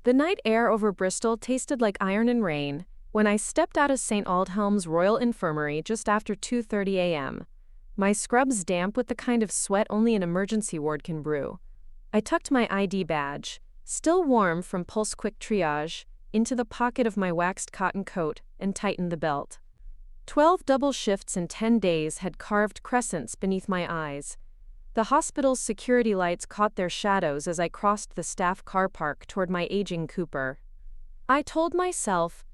The night air over Bristol tasted like iron and rain when I stepped out of St. Aldhelm's Royal Infirmary just after 2:30 a.m. My scrubs damp with the kind of sweat only an emergency ward can brew. I tucked my ID badge, still warm from Pulse Quick Triage, into the pocket of my waxed cotton coat and tightened the belt. 12 double shifts in 10 days had carved crescents beneath my eyes. The hospital's security lights caught their shadows as I crossed the staff car park toward my aging Cooper. I told myself,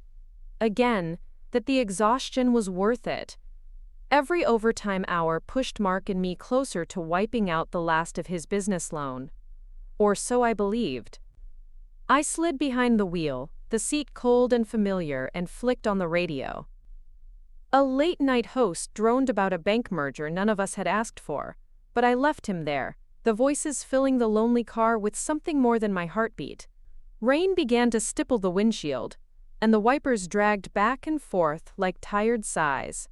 again, that the exhaustion was worth it. Every overtime hour pushed Mark and me closer to wiping out the last of his business loan. Or so I believed. I slid behind the wheel, the seat cold and familiar, and flicked on the radio. A late-night host droned about a bank merger none of us had asked for, but I left him there, the voices filling the lonely car with something more than my heartbeat. Rain began to stipple the windshield, and the wipers dragged back and forth like tired sighs.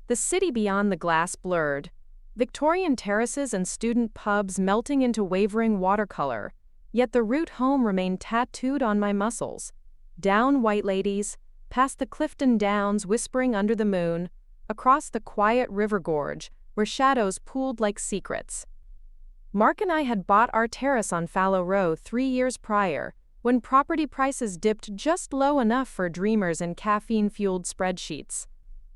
The city beyond the glass blurred, Victorian terraces and student pubs melting into wavering watercolor, yet the route home remained tattooed on my muscles. Down White Ladies, past the Clifton Downs whispering under the moon, across the quiet river gorge where shadows pooled like secrets. Mark and I had bought our terrace on Fallow Row 3 years prior, when property prices dipped just low enough for dreamers and caffeine-fueled spreadsheets.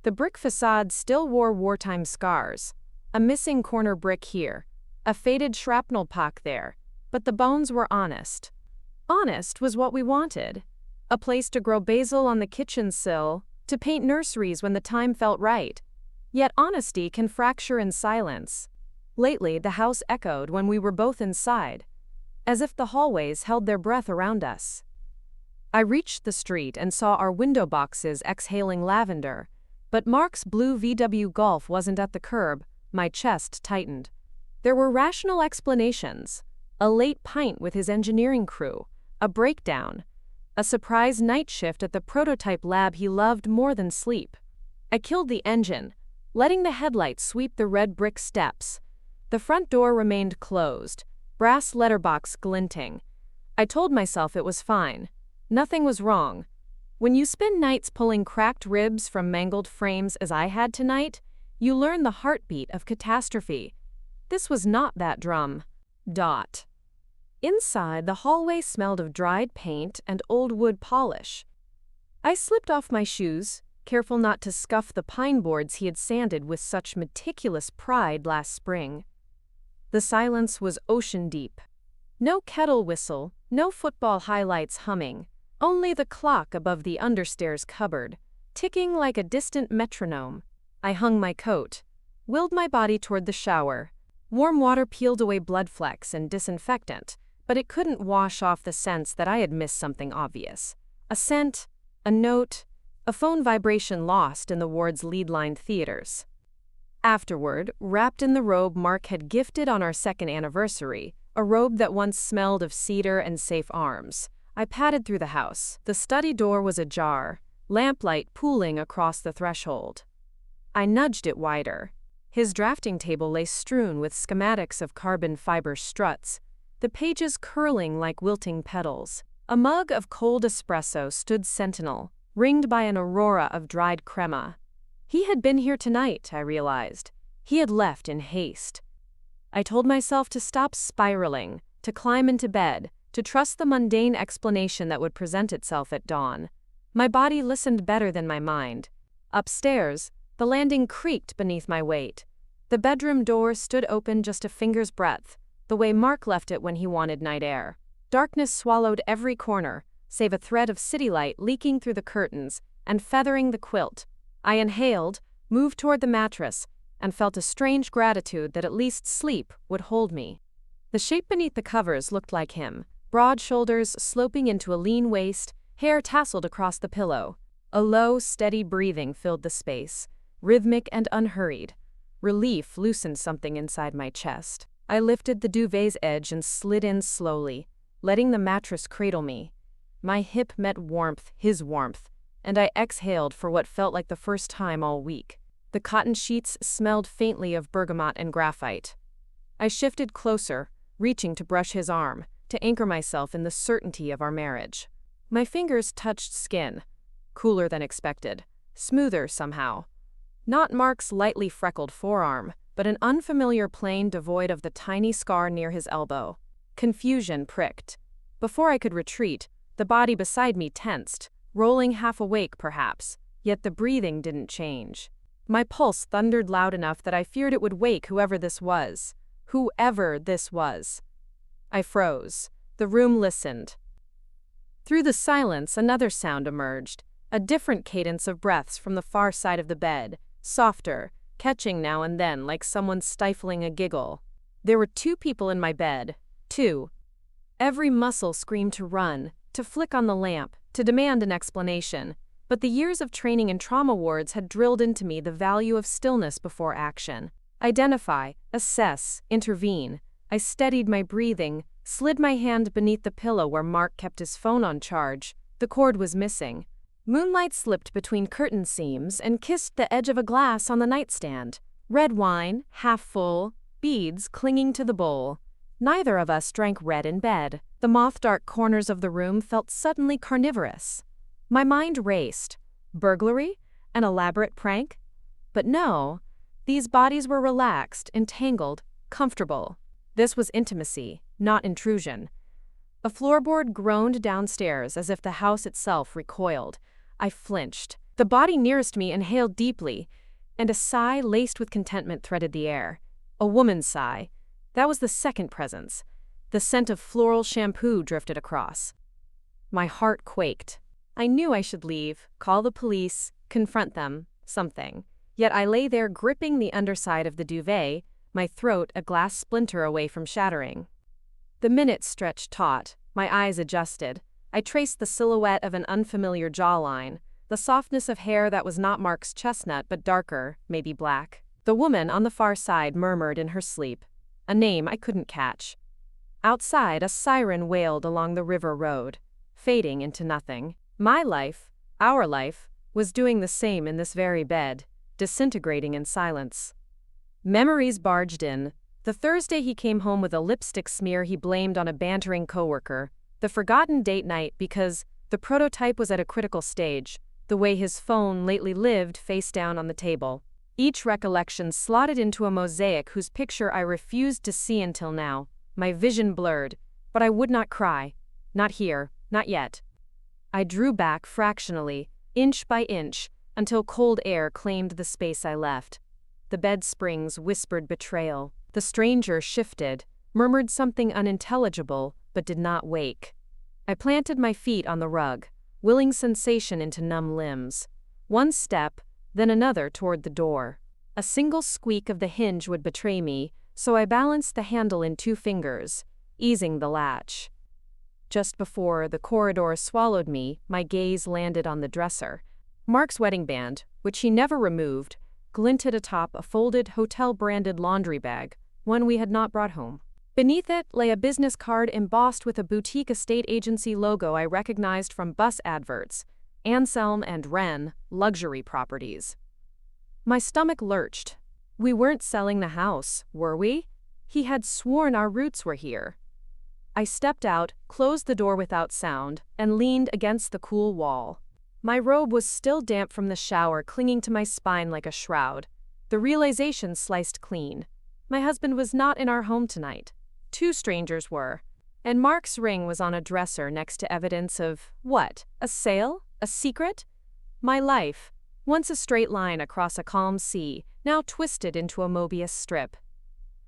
The brick facade still wore wartime scars, a missing corner brick here, a faded shrapnel pock there, but the bones were honest. Honest was what we wanted. A place to grow basil on the kitchen sill, to paint nurseries when the time felt right. Yet honesty can fracture in silence. Lately, the house echoed when we were both inside, as if the hallways held their breath around us. I reached the street and saw our window boxes exhaling lavender, but Mark's blue VW Golf wasn't at the curb. My chest tightened. There were rational explanations. A late pint with his engineering crew, a breakdown, a surprise night shift at the prototype lab he loved more than sleep. I killed the engine, letting the headlights sweep the red brick steps. The front door remained closed, brass letterbox glinting. I told myself it was fine. Nothing was wrong. When you spend nights pulling cracked ribs from mangled frames as I had tonight, you learn the heartbeat of catastrophe. This was not that drum. Inside, the hallway smelled of dried paint and old wood polish. I slipped off my shoes, careful not to scuff the pine boards he had sanded with such meticulous pride last spring. The silence was ocean deep. No kettle whistle, no football highlights humming, only the clock above the understairs cupboard, ticking like a distant metronome. I hung my coat, willed my body toward the shower. Warm water peeled away blood flecks and disinfectant, but it couldn't wash off the sense that I had missed something obvious. A scent, a note, a phone vibration lost in the ward's lead-lined theaters. Afterward, wrapped in the robe Mark had gifted on our second anniversary, a robe that once smelled of cedar and safe arms, I padded through the house. The study door was ajar, lamplight pooling across the threshold. I nudged it wider. His drafting table lay strewn with schematics of carbon fiber struts, the pages curling like wilting petals. A mug of cold espresso stood sentinel, ringed by an aurora of dried crema. He had been here tonight, I realized. He had left in haste. I told myself to stop spiraling, to climb into bed, to trust the mundane explanation that would present itself at dawn. My body listened better than my mind. Upstairs, the landing creaked beneath my weight. The bedroom door stood open just a finger's breadth, the way Mark left it when he wanted night air. Darkness swallowed every corner, save a thread of city light leaking through the curtains and feathering the quilt. I inhaled, moved toward the mattress, and felt a strange gratitude that at least sleep would hold me. The shape beneath the covers looked like him, broad shoulders sloping into a lean waist, hair tasseled across the pillow. A low, steady breathing filled the space, rhythmic and unhurried. Relief loosened something inside my chest. I lifted the duvet's edge and slid in slowly, letting the mattress cradle me. My hip met warmth, his warmth, and I exhaled for what felt like the first time all week. The cotton sheets smelled faintly of bergamot and graphite. I shifted closer, reaching to brush his arm, to anchor myself in the certainty of our marriage. My fingers touched skin, cooler than expected, smoother somehow. Not Mark's lightly freckled forearm, but an unfamiliar plane devoid of the tiny scar near his elbow. Confusion pricked. Before I could retreat, the body beside me tensed, rolling half awake perhaps, yet the breathing didn't change. My pulse thundered loud enough that I feared it would wake whoever this was. Whoever this was. I froze. The room listened. Through the silence, another sound emerged, a different cadence of breaths from the far side of the bed, softer, catching now and then like someone stifling a giggle. There were 2 people in my bed. 2. Every muscle screamed to run, to flick on the lamp, to demand an explanation. But the years of training in trauma wards had drilled into me the value of stillness before action. Identify, assess, intervene. I steadied my breathing, slid my hand beneath the pillow where Mark kept his phone on charge. The cord was missing. Moonlight slipped between curtain seams and kissed the edge of a glass on the nightstand. Red wine, half full, beads clinging to the bowl. Neither of us drank red in bed. The moth-dark corners of the room felt suddenly carnivorous. My mind raced. Burglary? An elaborate prank? But no. These bodies were relaxed, entangled, comfortable. This was intimacy, not intrusion. A floorboard groaned downstairs as if the house itself recoiled. I flinched. The body nearest me inhaled deeply, and a sigh laced with contentment threaded the air. A woman's sigh. That was the second presence. The scent of floral shampoo drifted across. My heart quaked. I knew I should leave, call the police, confront them, something. Yet I lay there gripping the underside of the duvet, my throat a glass splinter away from shattering. The minutes stretched taut, my eyes adjusted. I traced the silhouette of an unfamiliar jawline, the softness of hair that was not Mark's chestnut but darker, maybe black. The woman on the far side murmured in her sleep, a name I couldn't catch. Outside, a siren wailed along the river road, fading into nothing. My life, our life, was doing the same in this very bed, disintegrating in silence. Memories barged in. The Thursday he came home with a lipstick smear he blamed on a bantering coworker. The forgotten date night because the prototype was at a critical stage. The way his phone lately lived face down on the table. Each recollection slotted into a mosaic whose picture I refused to see until now. My vision blurred, but I would not cry. Not here, not yet. I drew back fractionally, inch by inch, until cold air claimed the space I left. The bed springs whispered betrayal. The stranger shifted, murmured something unintelligible, but did not wake. I planted my feet on the rug, willing sensation into numb limbs. One step, then another toward the door. A single squeak of the hinge would betray me, so I balanced the handle in 2 fingers, easing the latch. Just before the corridor swallowed me, my gaze landed on the dresser. Mark's wedding band, which he never removed, glinted atop a folded hotel-branded laundry bag, one we had not brought home. Beneath it lay a business card embossed with a boutique estate agency logo I recognized from bus adverts, Anselm and Wren, luxury properties. My stomach lurched. We weren't selling the house, were we? He had sworn our roots were here. I stepped out, closed the door without sound, and leaned against the cool wall. My robe was still damp from the shower, clinging to my spine like a shroud. The realization sliced clean. My husband was not in our home tonight. 2 strangers were. And Mark's ring was on a dresser next to evidence of, what, a sale? A secret? My life, once a straight line across a calm sea, now twisted into a Mobius strip.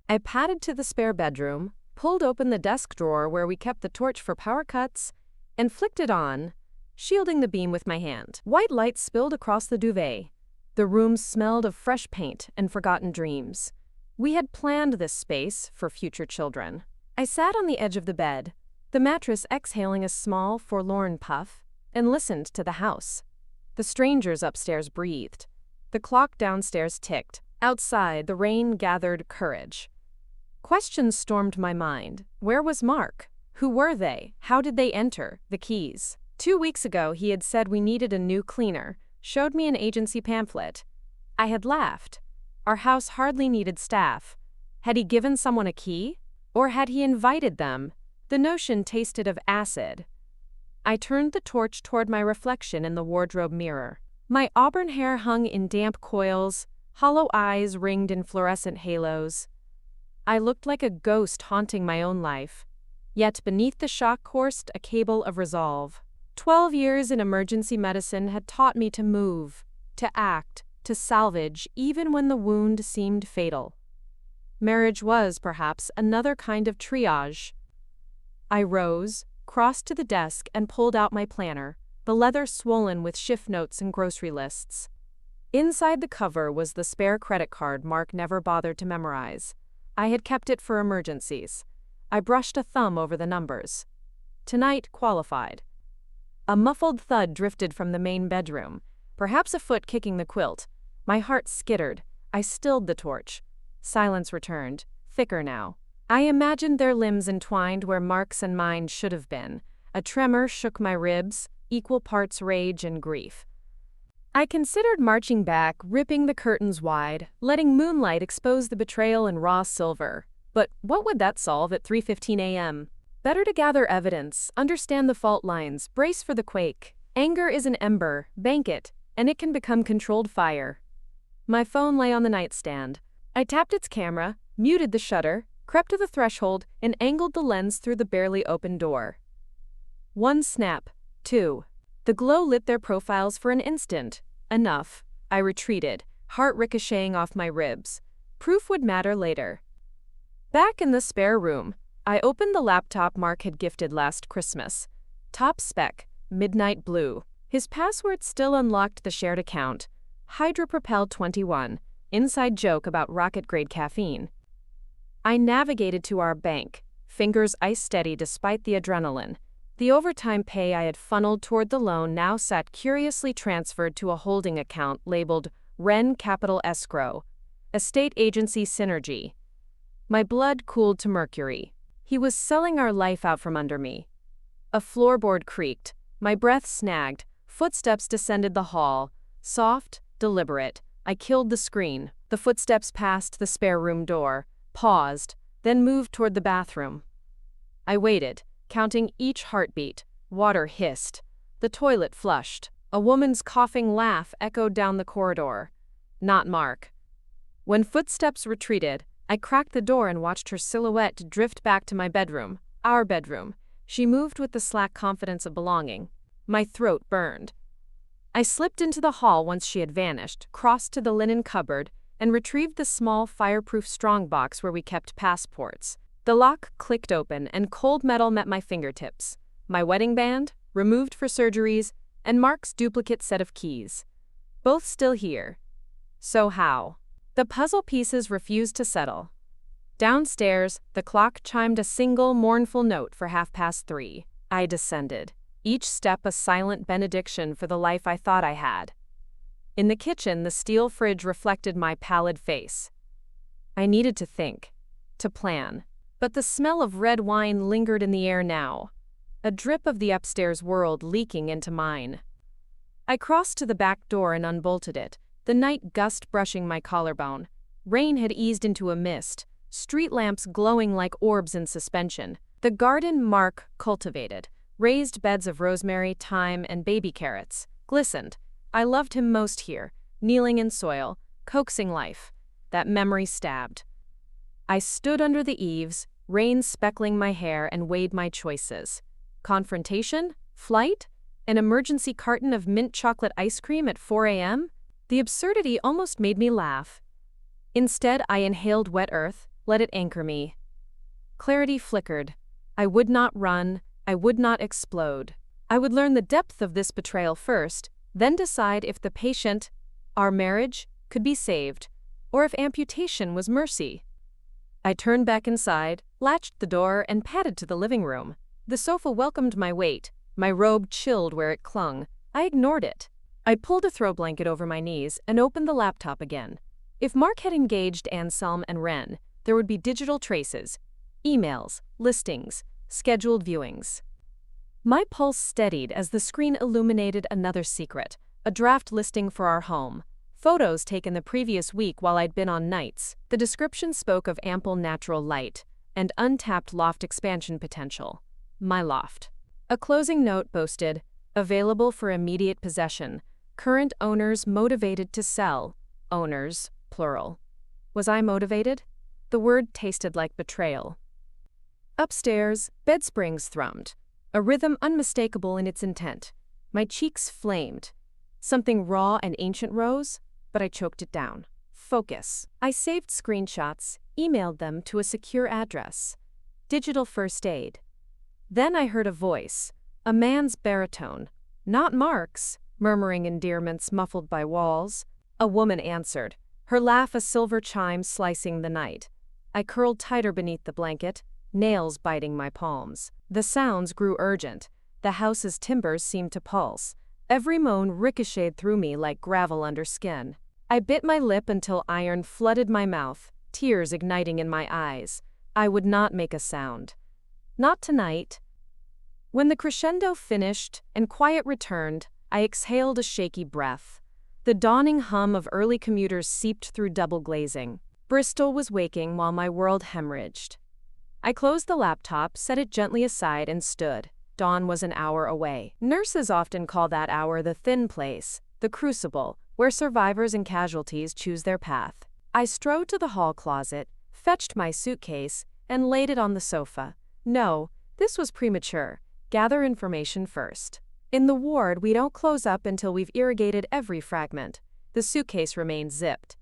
I padded to the spare bedroom, pulled open the desk drawer where we kept the torch for power cuts, and flicked it on, shielding the beam with my hand. White light spilled across the duvet. The room smelled of fresh paint and forgotten dreams. We had planned this space for future children. I sat on the edge of the bed, the mattress exhaling a small, forlorn puff, and listened to the house. The strangers upstairs breathed. The clock downstairs ticked. Outside, the rain gathered courage. Questions stormed my mind. Where was Mark? Who were they? How did they enter? The keys. 2 weeks ago, he had said we needed a new cleaner, showed me an agency pamphlet. I had laughed. Our house hardly needed staff. Had he given someone a key? Or had he invited them? The notion tasted of acid. I turned the torch toward my reflection in the wardrobe mirror. My auburn hair hung in damp coils, hollow eyes ringed in fluorescent halos. I looked like a ghost haunting my own life. Yet beneath the shock coursed a cable of resolve. 12 years in emergency medicine had taught me to move, to act, to salvage, even when the wound seemed fatal. Marriage was, perhaps, another kind of triage. I rose, crossed to the desk, and pulled out my planner, the leather swollen with shift notes and grocery lists. Inside the cover was the spare credit card Mark never bothered to memorize. I had kept it for emergencies. I brushed a thumb over the numbers. Tonight qualified. A muffled thud drifted from the main bedroom, perhaps a foot kicking the quilt. My heart skittered. I stilled the torch. Silence returned, thicker now. I imagined their limbs entwined where Mark's and mine should have been. A tremor shook my ribs, equal parts rage and grief. I considered marching back, ripping the curtains wide, letting moonlight expose the betrayal in raw silver. But what would that solve at 3:15 a.m.? Better to gather evidence, understand the fault lines, brace for the quake. Anger is an ember, bank it, and it can become controlled fire. My phone lay on the nightstand. I tapped its camera, muted the shutter, crept to the threshold, and angled the lens through the barely open door. 1 snap. 2. The glow lit their profiles for an instant. Enough. I retreated, heart ricocheting off my ribs. Proof would matter later. Back in the spare room, I opened the laptop Mark had gifted last Christmas. Top spec, midnight blue. His password still unlocked the shared account. Hydropropel 21, inside joke about rocket-grade caffeine. I navigated to our bank, fingers ice-steady despite the adrenaline. The overtime pay I had funneled toward the loan now sat curiously transferred to a holding account labeled Wren Capital Escrow, Estate Agency Synergy. My blood cooled to mercury. He was selling our life out from under me. A floorboard creaked. My breath snagged. Footsteps descended the hall. Soft, deliberate. I killed the screen. The footsteps passed the spare room door, paused, then moved toward the bathroom. I waited, counting each heartbeat. Water hissed. The toilet flushed. A woman's coughing laugh echoed down the corridor. Not Mark. When footsteps retreated, I cracked the door and watched her silhouette drift back to my bedroom, our bedroom. She moved with the slack confidence of belonging. My throat burned. I slipped into the hall once she had vanished, crossed to the linen cupboard, and retrieved the small fireproof strongbox where we kept passports. The lock clicked open and cold metal met my fingertips. My wedding band, removed for surgeries, and Mark's duplicate set of keys. Both still here. So how? The puzzle pieces refused to settle. Downstairs, the clock chimed a single mournful note for 3:30. I descended, each step a silent benediction for the life I thought I had. In the kitchen, the steel fridge reflected my pallid face. I needed to think, to plan. But the smell of red wine lingered in the air now, a drip of the upstairs world leaking into mine. I crossed to the back door and unbolted it, the night gust brushing my collarbone. Rain had eased into a mist, street lamps glowing like orbs in suspension. The garden Mark cultivated, raised beds of rosemary, thyme, and baby carrots, glistened. I loved him most here, kneeling in soil, coaxing life. That memory stabbed. I stood under the eaves, rain speckling my hair, and weighed my choices. Confrontation? Flight? An emergency carton of mint chocolate ice cream at 4 a.m.? The absurdity almost made me laugh. Instead, I inhaled wet earth, let it anchor me. Clarity flickered. I would not run, I would not explode. I would learn the depth of this betrayal first, then decide if the patient, our marriage, could be saved, or if amputation was mercy. I turned back inside, latched the door, and padded to the living room. The sofa welcomed my weight. My robe chilled where it clung. I ignored it. I pulled a throw blanket over my knees and opened the laptop again. If Mark had engaged Anselm and Wren, there would be digital traces, emails, listings, scheduled viewings. My pulse steadied as the screen illuminated another secret, a draft listing for our home. Photos taken the previous week while I'd been on nights. The description spoke of ample natural light, and untapped loft expansion potential. My loft. A closing note boasted, available for immediate possession. Current owners motivated to sell. Owners, plural. Was I motivated? The word tasted like betrayal. Upstairs, bed springs thrummed, a rhythm unmistakable in its intent. My cheeks flamed. Something raw and ancient rose, but I choked it down. Focus. I saved screenshots, emailed them to a secure address. Digital first aid. Then I heard a voice, a man's baritone. Not Mark's, murmuring endearments muffled by walls. A woman answered, her laugh a silver chime slicing the night. I curled tighter beneath the blanket, nails biting my palms. The sounds grew urgent. The house's timbers seemed to pulse. Every moan ricocheted through me like gravel under skin. I bit my lip until iron flooded my mouth, tears igniting in my eyes. I would not make a sound. Not tonight. When the crescendo finished and quiet returned, I exhaled a shaky breath. The dawning hum of early commuters seeped through double glazing. Bristol was waking while my world hemorrhaged. I closed the laptop, set it gently aside, and stood. Dawn was an hour away. Nurses often call that hour the thin place, the crucible, where survivors and casualties choose their path. I strode to the hall closet, fetched my suitcase, and laid it on the sofa. No, this was premature. Gather information first. In the ward, we don't close up until we've irrigated every fragment. The suitcase remained zipped.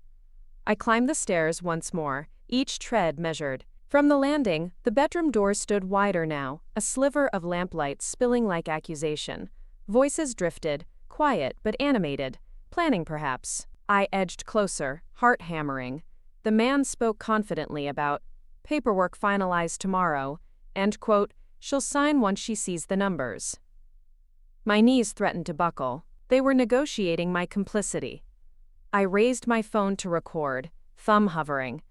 I climbed the stairs once more, each tread measured. From the landing, the bedroom door stood wider now, a sliver of lamplight spilling like accusation. Voices drifted, quiet but animated, planning perhaps. I edged closer, heart hammering. The man spoke confidently about paperwork finalized tomorrow, and, quote, she'll sign once she sees the numbers. My knees threatened to buckle. They were negotiating my complicity. I raised my phone to record, thumb hovering.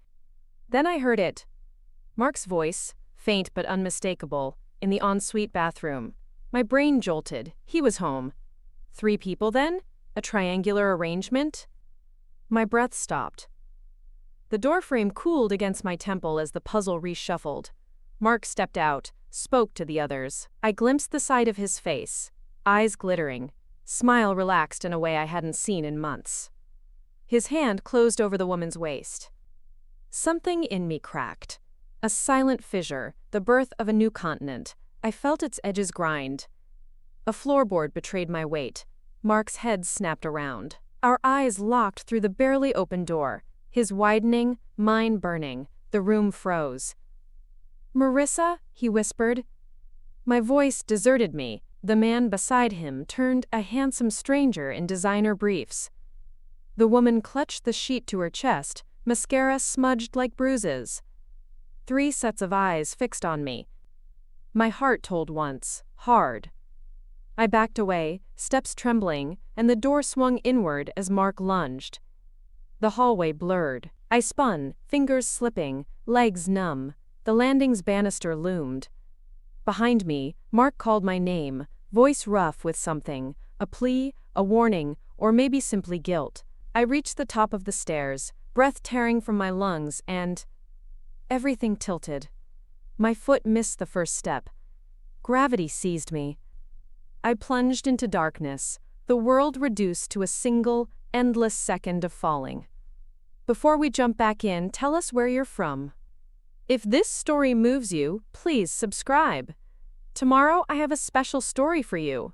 Then I heard it. Mark's voice, faint but unmistakable, in the ensuite bathroom. My brain jolted. He was home. 3 people then? A triangular arrangement? My breath stopped. The doorframe cooled against my temple as the puzzle reshuffled. Mark stepped out, spoke to the others. I glimpsed the side of his face, eyes glittering, smile relaxed in a way I hadn't seen in months. His hand closed over the woman's waist. Something in me cracked. A silent fissure, the birth of a new continent. I felt its edges grind. A floorboard betrayed my weight. Mark's head snapped around. Our eyes locked through the barely open door. His widening, mine burning. The room froze. "Marissa?" he whispered. My voice deserted me. The man beside him turned a handsome stranger in designer briefs. The woman clutched the sheet to her chest, mascara smudged like bruises. 3 sets of eyes fixed on me. My heart told once, hard. I backed away, steps trembling, and the door swung inward as Mark lunged. The hallway blurred. I spun, fingers slipping, legs numb. The landing's banister loomed. Behind me, Mark called my name, voice rough with something, a plea, a warning, or maybe simply guilt. I reached the top of the stairs, breath tearing from my lungs, and everything tilted. My foot missed the first step. Gravity seized me. I plunged into darkness, the world reduced to a single, endless second of falling. Before we jump back in, tell us where you're from. If this story moves you, please subscribe. Tomorrow I have a special story for you.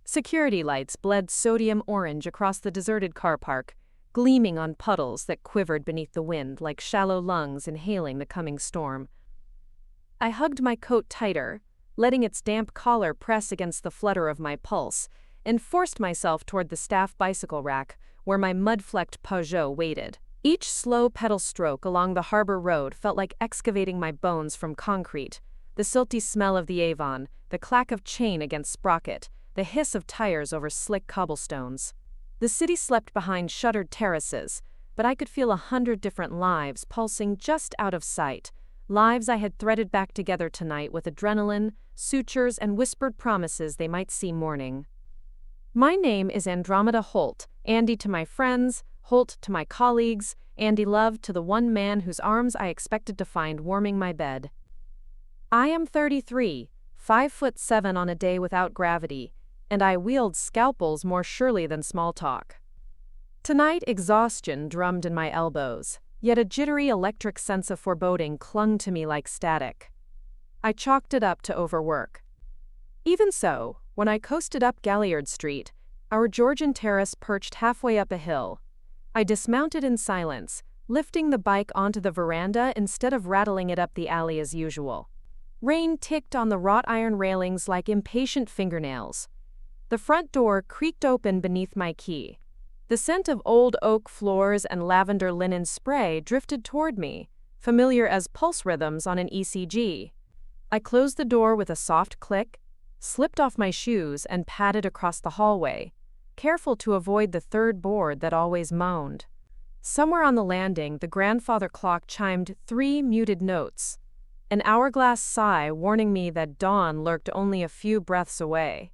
Security lights bled sodium orange across the deserted car park, gleaming on puddles that quivered beneath the wind like shallow lungs inhaling the coming storm. I hugged my coat tighter, letting its damp collar press against the flutter of my pulse, and forced myself toward the staff bicycle rack where my mud-flecked Peugeot waited. Each slow pedal stroke along the harbor road felt like excavating my bones from concrete. The silty smell of the Avon, the clack of chain against sprocket, the hiss of tires over slick cobblestones. The city slept behind shuttered terraces, but I could feel 100 different lives pulsing just out of sight, lives I had threaded back together tonight with adrenaline, sutures, and whispered promises they might see morning. My name is Andromeda Holt, Andy to my friends, Holt to my colleagues, Andy Love to the one man whose arms I expected to find warming my bed. I am 33, 5'7" on a day without gravity, and I wield scalpels more surely than small talk. Tonight, exhaustion drummed in my elbows, yet a jittery electric sense of foreboding clung to me like static. I chalked it up to overwork. Even so, when I coasted up Galliard Street, our Georgian terrace perched halfway up a hill, I dismounted in silence, lifting the bike onto the veranda instead of rattling it up the alley as usual. Rain ticked on the wrought iron railings like impatient fingernails. The front door creaked open beneath my key. The scent of old oak floors and lavender linen spray drifted toward me, familiar as pulse rhythms on an ECG. I closed the door with a soft click, slipped off my shoes, and padded across the hallway, careful to avoid the third board that always moaned. Somewhere on the landing, the grandfather clock chimed 3 muted notes, an hourglass sigh warning me that dawn lurked only a few breaths away.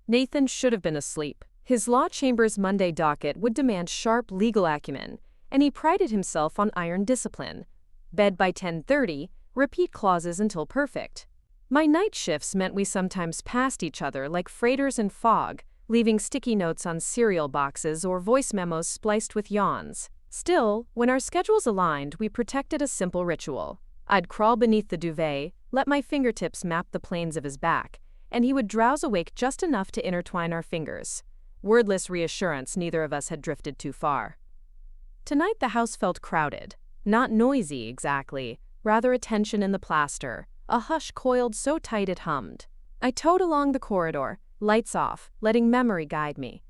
Nathan should have been asleep. His law chamber's Monday docket would demand sharp legal acumen, and he prided himself on iron discipline. Bed by 10:30, repeat clauses until perfect. My night shifts meant we sometimes passed each other like freighters in fog, leaving sticky notes on cereal boxes or voice memos spliced with yawns. Still, when our schedules aligned, we protected a simple ritual. I'd crawl beneath the duvet, let my fingertips map the planes of his back, and he would drowse awake just enough to intertwine our fingers. Wordless reassurance neither of us had drifted too far. Tonight the house felt crowded. Not noisy, exactly, rather a tension in the plaster, a hush coiled so tight it hummed. I towed along the corridor, lights off, letting memory guide me.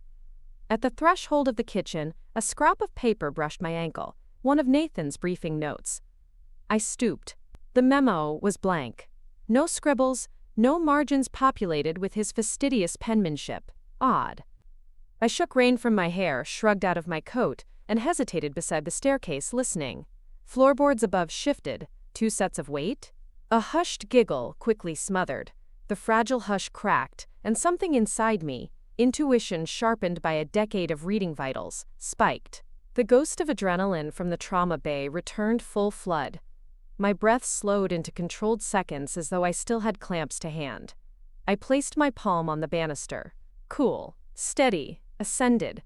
At the threshold of the kitchen, a scrap of paper brushed my ankle, one of Nathan's briefing notes. I stooped. The memo was blank. No scribbles, no margins populated with his fastidious penmanship. Odd. I shook rain from my hair, shrugged out of my coat, and hesitated beside the staircase, listening. Floorboards above shifted. 2 sets of weight? A hushed giggle quickly smothered. The fragile hush cracked, and something inside me, intuition sharpened by a decade of reading vitals, spiked. The ghost of adrenaline from the trauma bay returned full flood. My breath slowed into controlled seconds as though I still had clamps to hand. I placed my palm on the banister. Cool, steady, ascended.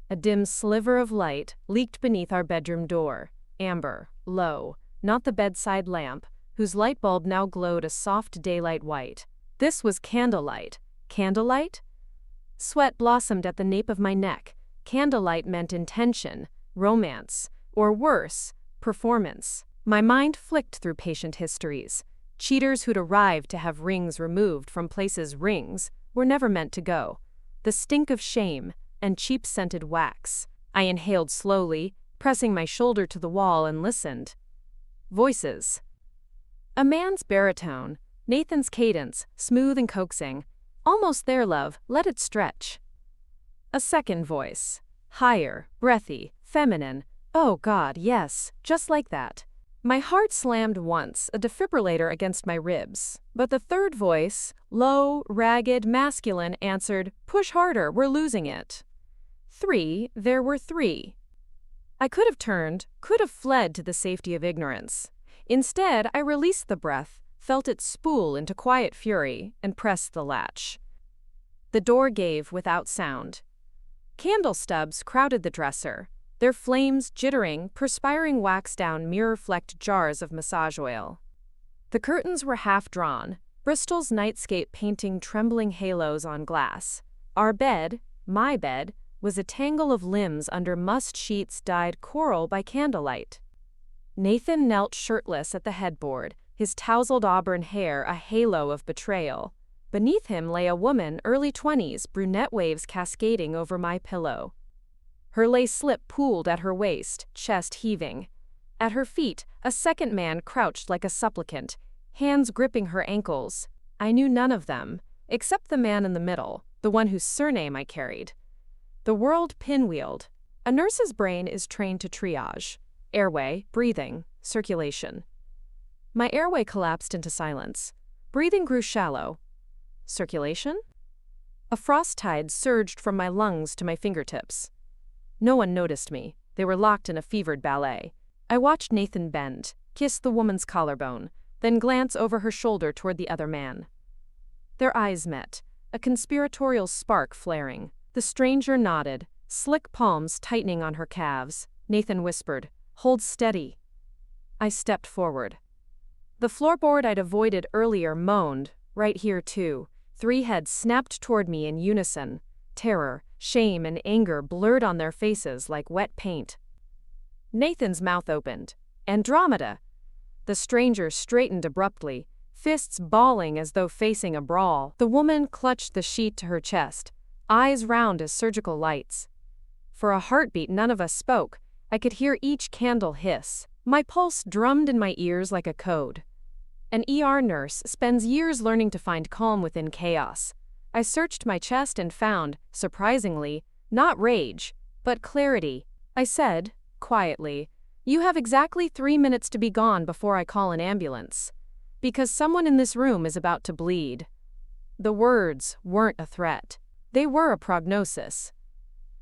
A dim sliver of light leaked beneath our bedroom door, amber, low, not the bedside lamp, whose light bulb now glowed a soft daylight white. This was candlelight. Candlelight? Sweat blossomed at the nape of my neck. Candlelight meant intention, romance, or worse, performance. My mind flicked through patient histories. Cheaters who'd arrived to have rings removed from places rings were never meant to go. The stink of shame and cheap-scented wax. I inhaled slowly, pressing my shoulder to the wall, and listened. Voices. A man's baritone, Nathan's cadence, smooth and coaxing. Almost there, love, let it stretch. A second voice. Higher, breathy, feminine. Oh God, yes, just like that. My heart slammed once, a defibrillator against my ribs. But the third voice, low, ragged, masculine, answered, "Push harder, we're losing it." 3, there were 3. I could have turned, could have fled to the safety of ignorance. Instead, I released the breath, felt it spool into quiet fury, and pressed the latch. The door gave without sound. Candle stubs crowded the dresser, their flames jittering, perspiring wax-down mirror-flecked jars of massage oil. The curtains were half-drawn, Bristol's nightscape painting trembling halos on glass. Our bed, my bed, was a tangle of limbs under mussed sheets dyed coral by candlelight. Nathan knelt shirtless at the headboard, his tousled auburn hair a halo of betrayal. Beneath him lay a woman, early 20s, brunette waves cascading over my pillow. Her lace slip pooled at her waist, chest heaving. At her feet, a second man crouched like a supplicant, hands gripping her ankles. I knew none of them, except the man in the middle, the one whose surname I carried. The world pinwheeled. A nurse's brain is trained to triage. Airway, breathing, circulation. My airway collapsed into silence. Breathing grew shallow. Circulation? A frost tide surged from my lungs to my fingertips. No one noticed me. They were locked in a fevered ballet. I watched Nathan bend, kiss the woman's collarbone, then glance over her shoulder toward the other man. Their eyes met, a conspiratorial spark flaring. The stranger nodded, slick palms tightening on her calves. Nathan whispered, "Hold steady." I stepped forward. The floorboard I'd avoided earlier moaned, right here too. 3 heads snapped toward me in unison. Terror, shame, and anger blurred on their faces like wet paint. Nathan's mouth opened. "Andromeda!" The stranger straightened abruptly, fists balling as though facing a brawl. The woman clutched the sheet to her chest, eyes round as surgical lights. For a heartbeat none of us spoke. I could hear each candle hiss. My pulse drummed in my ears like a code. An ER nurse spends years learning to find calm within chaos. I searched my chest and found, surprisingly, not rage, but clarity. I said, quietly, "You have exactly 3 minutes to be gone before I call an ambulance. Because someone in this room is about to bleed." The words weren't a threat. They were a prognosis.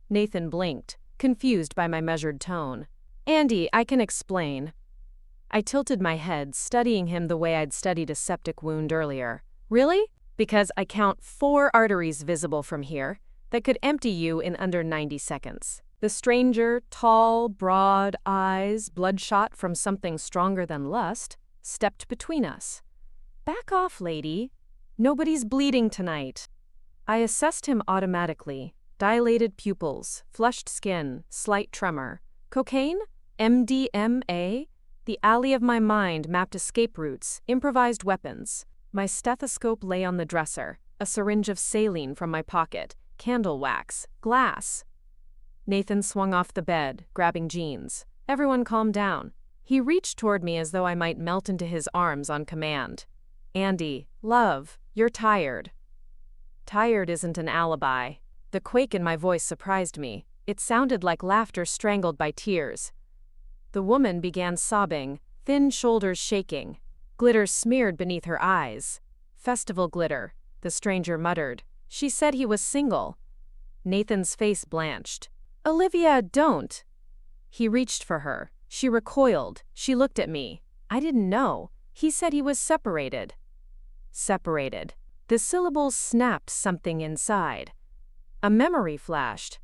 Nathan blinked, confused by my measured tone. "Andy, I can explain." I tilted my head, studying him the way I'd studied a septic wound earlier. "Really? Because I count 4 arteries visible from here that could empty you in under 90 seconds. The stranger, tall, broad eyes, bloodshot from something stronger than lust, stepped between us. "Back off, lady. Nobody's bleeding tonight." I assessed him automatically. Dilated pupils, flushed skin, slight tremor. Cocaine? MDMA? The alley of my mind mapped escape routes, improvised weapons. My stethoscope lay on the dresser, a syringe of saline from my pocket, candle wax, glass. Nathan swung off the bed, grabbing jeans. Everyone calmed down. He reached toward me as though I might melt into his arms on command. "Andy, love, you're tired." Tired isn't an alibi. The quake in my voice surprised me. It sounded like laughter strangled by tears. The woman began sobbing, thin shoulders shaking. Glitter smeared beneath her eyes. "Festival glitter," the stranger muttered. "She said he was single." Nathan's face blanched. "Olivia, don't." He reached for her. She recoiled. She looked at me. I didn't know. He said he was separated. Separated. The syllables snapped something inside. A memory flashed.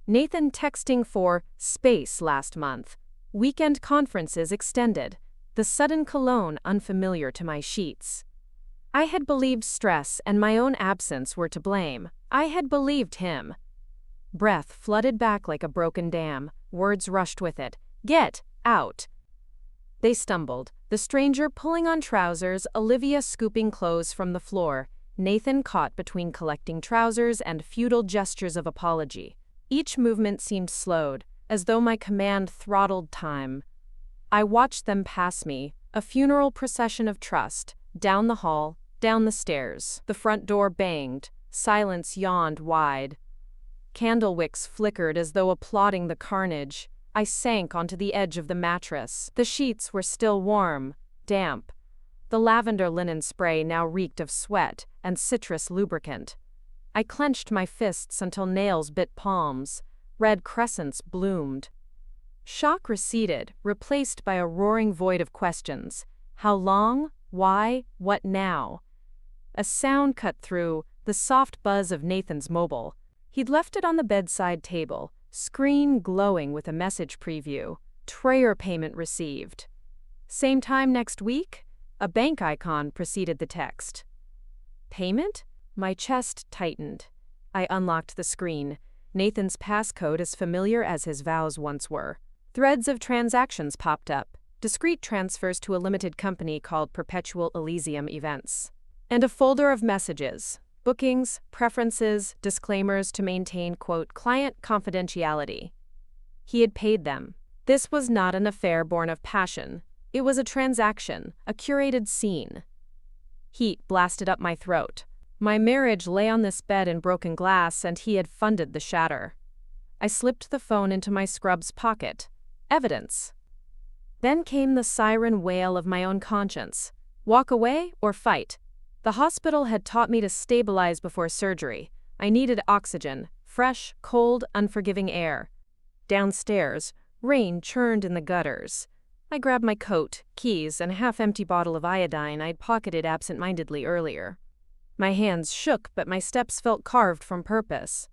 Nathan texting for space last month. Weekend conferences extended. The sudden cologne unfamiliar to my sheets. I had believed stress and my own absence were to blame. I had believed him. Breath flooded back like a broken dam. Words rushed with it. "Get out." They stumbled, the stranger pulling on trousers, Olivia scooping clothes from the floor, Nathan caught between collecting trousers and futile gestures of apology. Each movement seemed slowed, as though my command throttled time. I watched them pass me, a funeral procession of trust, down the hall, down the stairs. The front door banged, silence yawned wide. Candle wicks flickered as though applauding the carnage. I sank onto the edge of the mattress. The sheets were still warm, damp. The lavender linen spray now reeked of sweat and citrus lubricant. I clenched my fists until nails bit palms. Red crescents bloomed. Shock receded, replaced by a roaring void of questions. How long? Why? What now? A sound cut through, the soft buzz of Nathan's mobile. He'd left it on the bedside table, screen glowing with a message preview. Trayer payment received. Same time next week? A bank icon preceded the text. Payment? My chest tightened. I unlocked the screen. Nathan's passcode as familiar as his vows once were. Threads of transactions popped up, discrete transfers to a limited company called Perpetual Elysium Events. And a folder of messages, bookings, preferences, disclaimers to maintain, quote, client confidentiality. He had paid them. This was not an affair born of passion. It was a transaction, a curated scene. Heat blasted up my throat. My marriage lay on this bed in broken glass, and he had funded the shatter. I slipped the phone into my scrub's pocket. Evidence. Then came the siren wail of my own conscience. Walk away or fight. The hospital had taught me to stabilize before surgery. I needed oxygen, fresh, cold, unforgiving air. Downstairs, rain churned in the gutters. I grabbed my coat, keys, and a half-empty bottle of iodine I'd pocketed absent-mindedly earlier. My hands shook, but my steps felt carved from purpose.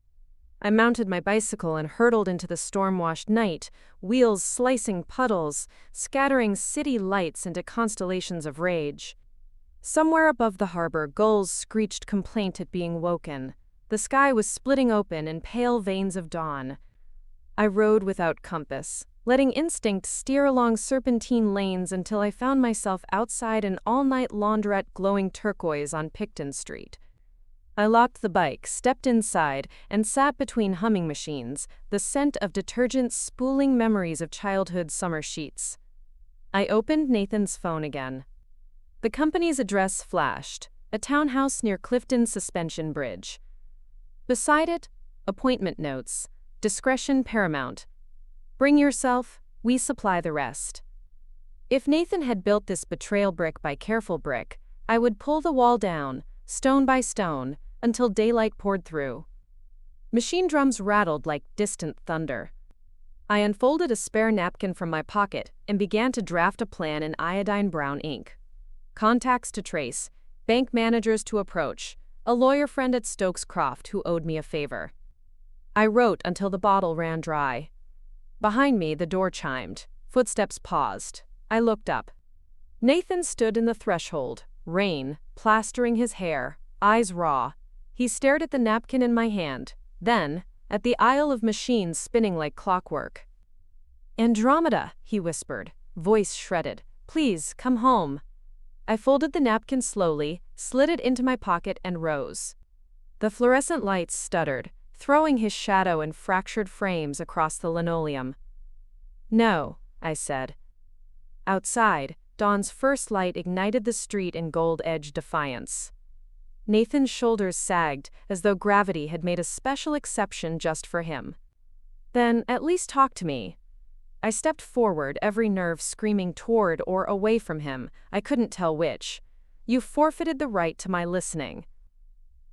I mounted my bicycle and hurtled into the storm-washed night, wheels slicing puddles, scattering city lights into constellations of rage. Somewhere above the harbor, gulls screeched complaint at being woken. The sky was splitting open in pale veins of dawn. I rode without compass, letting instinct steer along serpentine lanes until I found myself outside an all-night laundrette glowing turquoise on Picton Street. I locked the bike, stepped inside, and sat between humming machines, the scent of detergent spooling memories of childhood summer sheets. I opened Nathan's phone again. The company's address flashed, a townhouse near Clifton Suspension Bridge. Beside it, appointment notes, discretion paramount. Bring yourself, we supply the rest. If Nathan had built this betrayal brick by careful brick, I would pull the wall down, stone by stone, until daylight poured through. Machine drums rattled like distant thunder. I unfolded a spare napkin from my pocket and began to draft a plan in iodine brown ink. Contacts to trace, bank managers to approach, a lawyer friend at Stokes Croft who owed me a favor. I wrote until the bottle ran dry. Behind me, the door chimed. Footsteps paused. I looked up. Nathan stood in the threshold, rain plastering his hair, eyes raw. He stared at the napkin in my hand, then at the aisle of machines spinning like clockwork. "Andromeda," he whispered, voice shredded. "Please, come home." I folded the napkin slowly, slid it into my pocket, and rose. The fluorescent lights stuttered, throwing his shadow in fractured frames across the linoleum. "No," I said. Outside, dawn's first light ignited the street in gold-edged defiance. Nathan's shoulders sagged, as though gravity had made a special exception just for him. "Then at least talk to me." I stepped forward, every nerve screaming toward or away from him. I couldn't tell which. "You forfeited the right to my listening."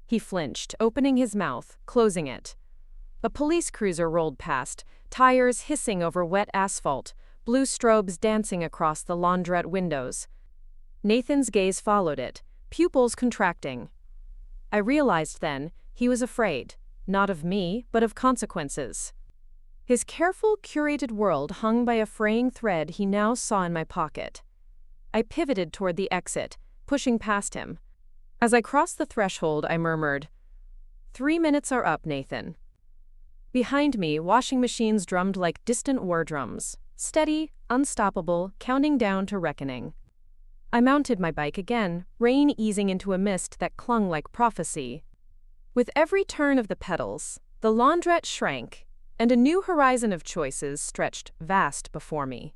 He flinched, opening his mouth, closing it. A police cruiser rolled past, tires hissing over wet asphalt, blue strobes dancing across the laundrette windows. Nathan's gaze followed it, pupils contracting. I realized then he was afraid, not of me, but of consequences. His careful, curated world hung by a fraying thread he now saw in my pocket. I pivoted toward the exit, pushing past him. As I crossed the threshold, I murmured, "3 minutes are up, Nathan." Behind me, washing machines drummed like distant war drums, steady, unstoppable, counting down to reckoning. I mounted my bike again, rain easing into a mist that clung like prophecy. With every turn of the pedals, the laundrette shrank, and a new horizon of choices stretched vast before me.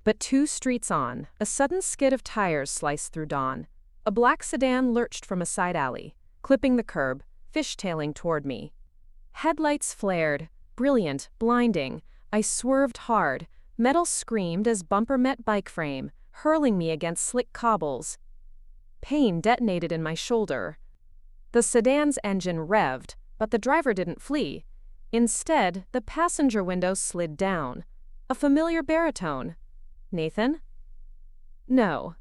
But 2 streets on, a sudden skid of tires sliced through dawn. A black sedan lurched from a side alley, clipping the curb, fishtailing toward me. Headlights flared, brilliant, blinding. I swerved hard. Metal screamed as bumper met bike frame, hurling me against slick cobbles. Pain detonated in my shoulder. The sedan's engine revved, but the driver didn't flee. Instead, the passenger window slid down. A familiar baritone. "Nathan?" "No."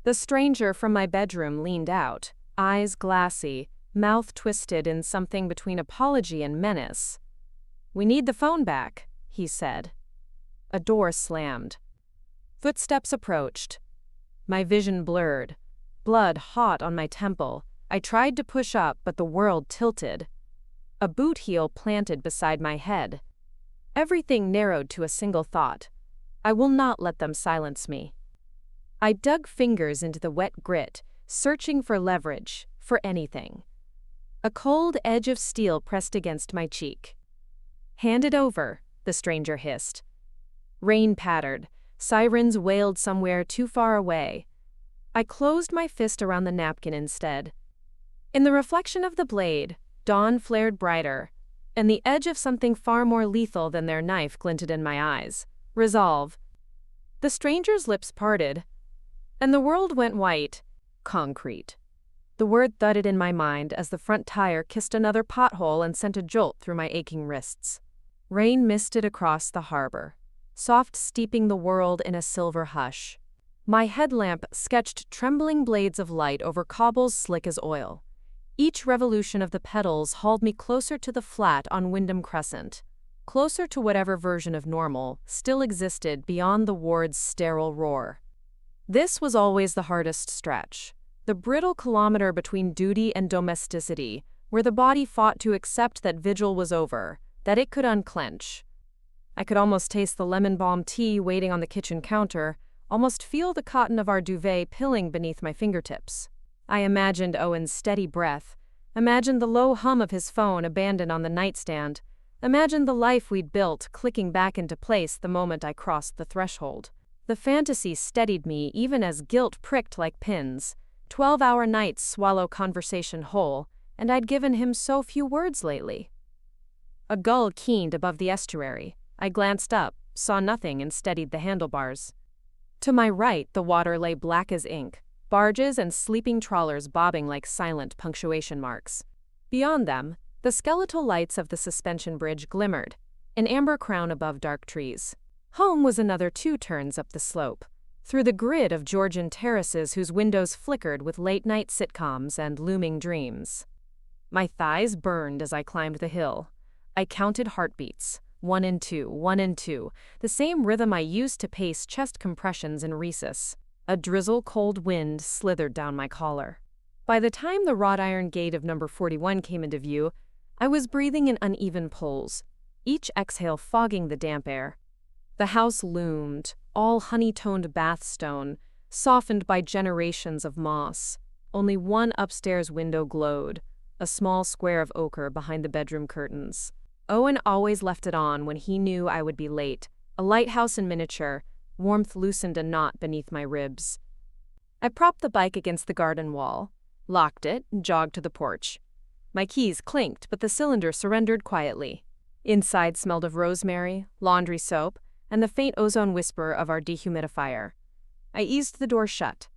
The stranger from my bedroom leaned out, eyes glassy, mouth twisted in something between apology and menace. "We need the phone back," he said. A door slammed. Footsteps approached. My vision blurred. Blood hot on my temple. I tried to push up, but the world tilted. A boot heel planted beside my head. Everything narrowed to a single thought. I will not let them silence me. I dug fingers into the wet grit, searching for leverage, for anything. A cold edge of steel pressed against my cheek. "Hand it over," the stranger hissed. Rain pattered. Sirens wailed somewhere too far away. I closed my fist around the napkin instead. In the reflection of the blade, dawn flared brighter, and the edge of something far more lethal than their knife glinted in my eyes. Resolve. The stranger's lips parted, and the world went white. Concrete. The word thudded in my mind as the front tire kissed another pothole and sent a jolt through my aching wrists. Rain misted across the harbor, soft steeping the world in a silver hush. My headlamp sketched trembling blades of light over cobbles slick as oil. Each revolution of the pedals hauled me closer to the flat on Wyndham Crescent, closer to whatever version of normal still existed beyond the ward's sterile roar. This was always the hardest stretch, the brittle kilometer between duty and domesticity, where the body fought to accept that vigil was over, that it could unclench. I could almost taste the lemon balm tea waiting on the kitchen counter, almost feel the cotton of our duvet pilling beneath my fingertips. I imagined Owen's steady breath, imagined the low hum of his phone abandoned on the nightstand, imagined the life we'd built clicking back into place the moment I crossed the threshold. The fantasy steadied me even as guilt pricked like pins. 12-hour nights swallow conversation whole, and I'd given him so few words lately. A gull keened above the estuary. I glanced up, saw nothing, and steadied the handlebars. To my right, the water lay black as ink, barges and sleeping trawlers bobbing like silent punctuation marks. Beyond them, the skeletal lights of the suspension bridge glimmered, an amber crown above dark trees. Home was another 2 turns up the slope, through the grid of Georgian terraces whose windows flickered with late-night sitcoms and looming dreams. My thighs burned as I climbed the hill. I counted heartbeats, 1 and 2, 1 and 2, the same rhythm I used to pace chest compressions in recess. A drizzle-cold wind slithered down my collar. By the time the wrought iron gate of number 41 came into view, I was breathing in uneven pulls, each exhale fogging the damp air. The house loomed, all honey-toned bath stone, softened by generations of moss. Only one upstairs window glowed, a small square of ochre behind the bedroom curtains. Owen always left it on when he knew I would be late, a lighthouse in miniature. Warmth loosened a knot beneath my ribs. I propped the bike against the garden wall, locked it, and jogged to the porch. My keys clinked, but the cylinder surrendered quietly. Inside smelled of rosemary, laundry soap, and the faint ozone whisper of our dehumidifier. I eased the door shut.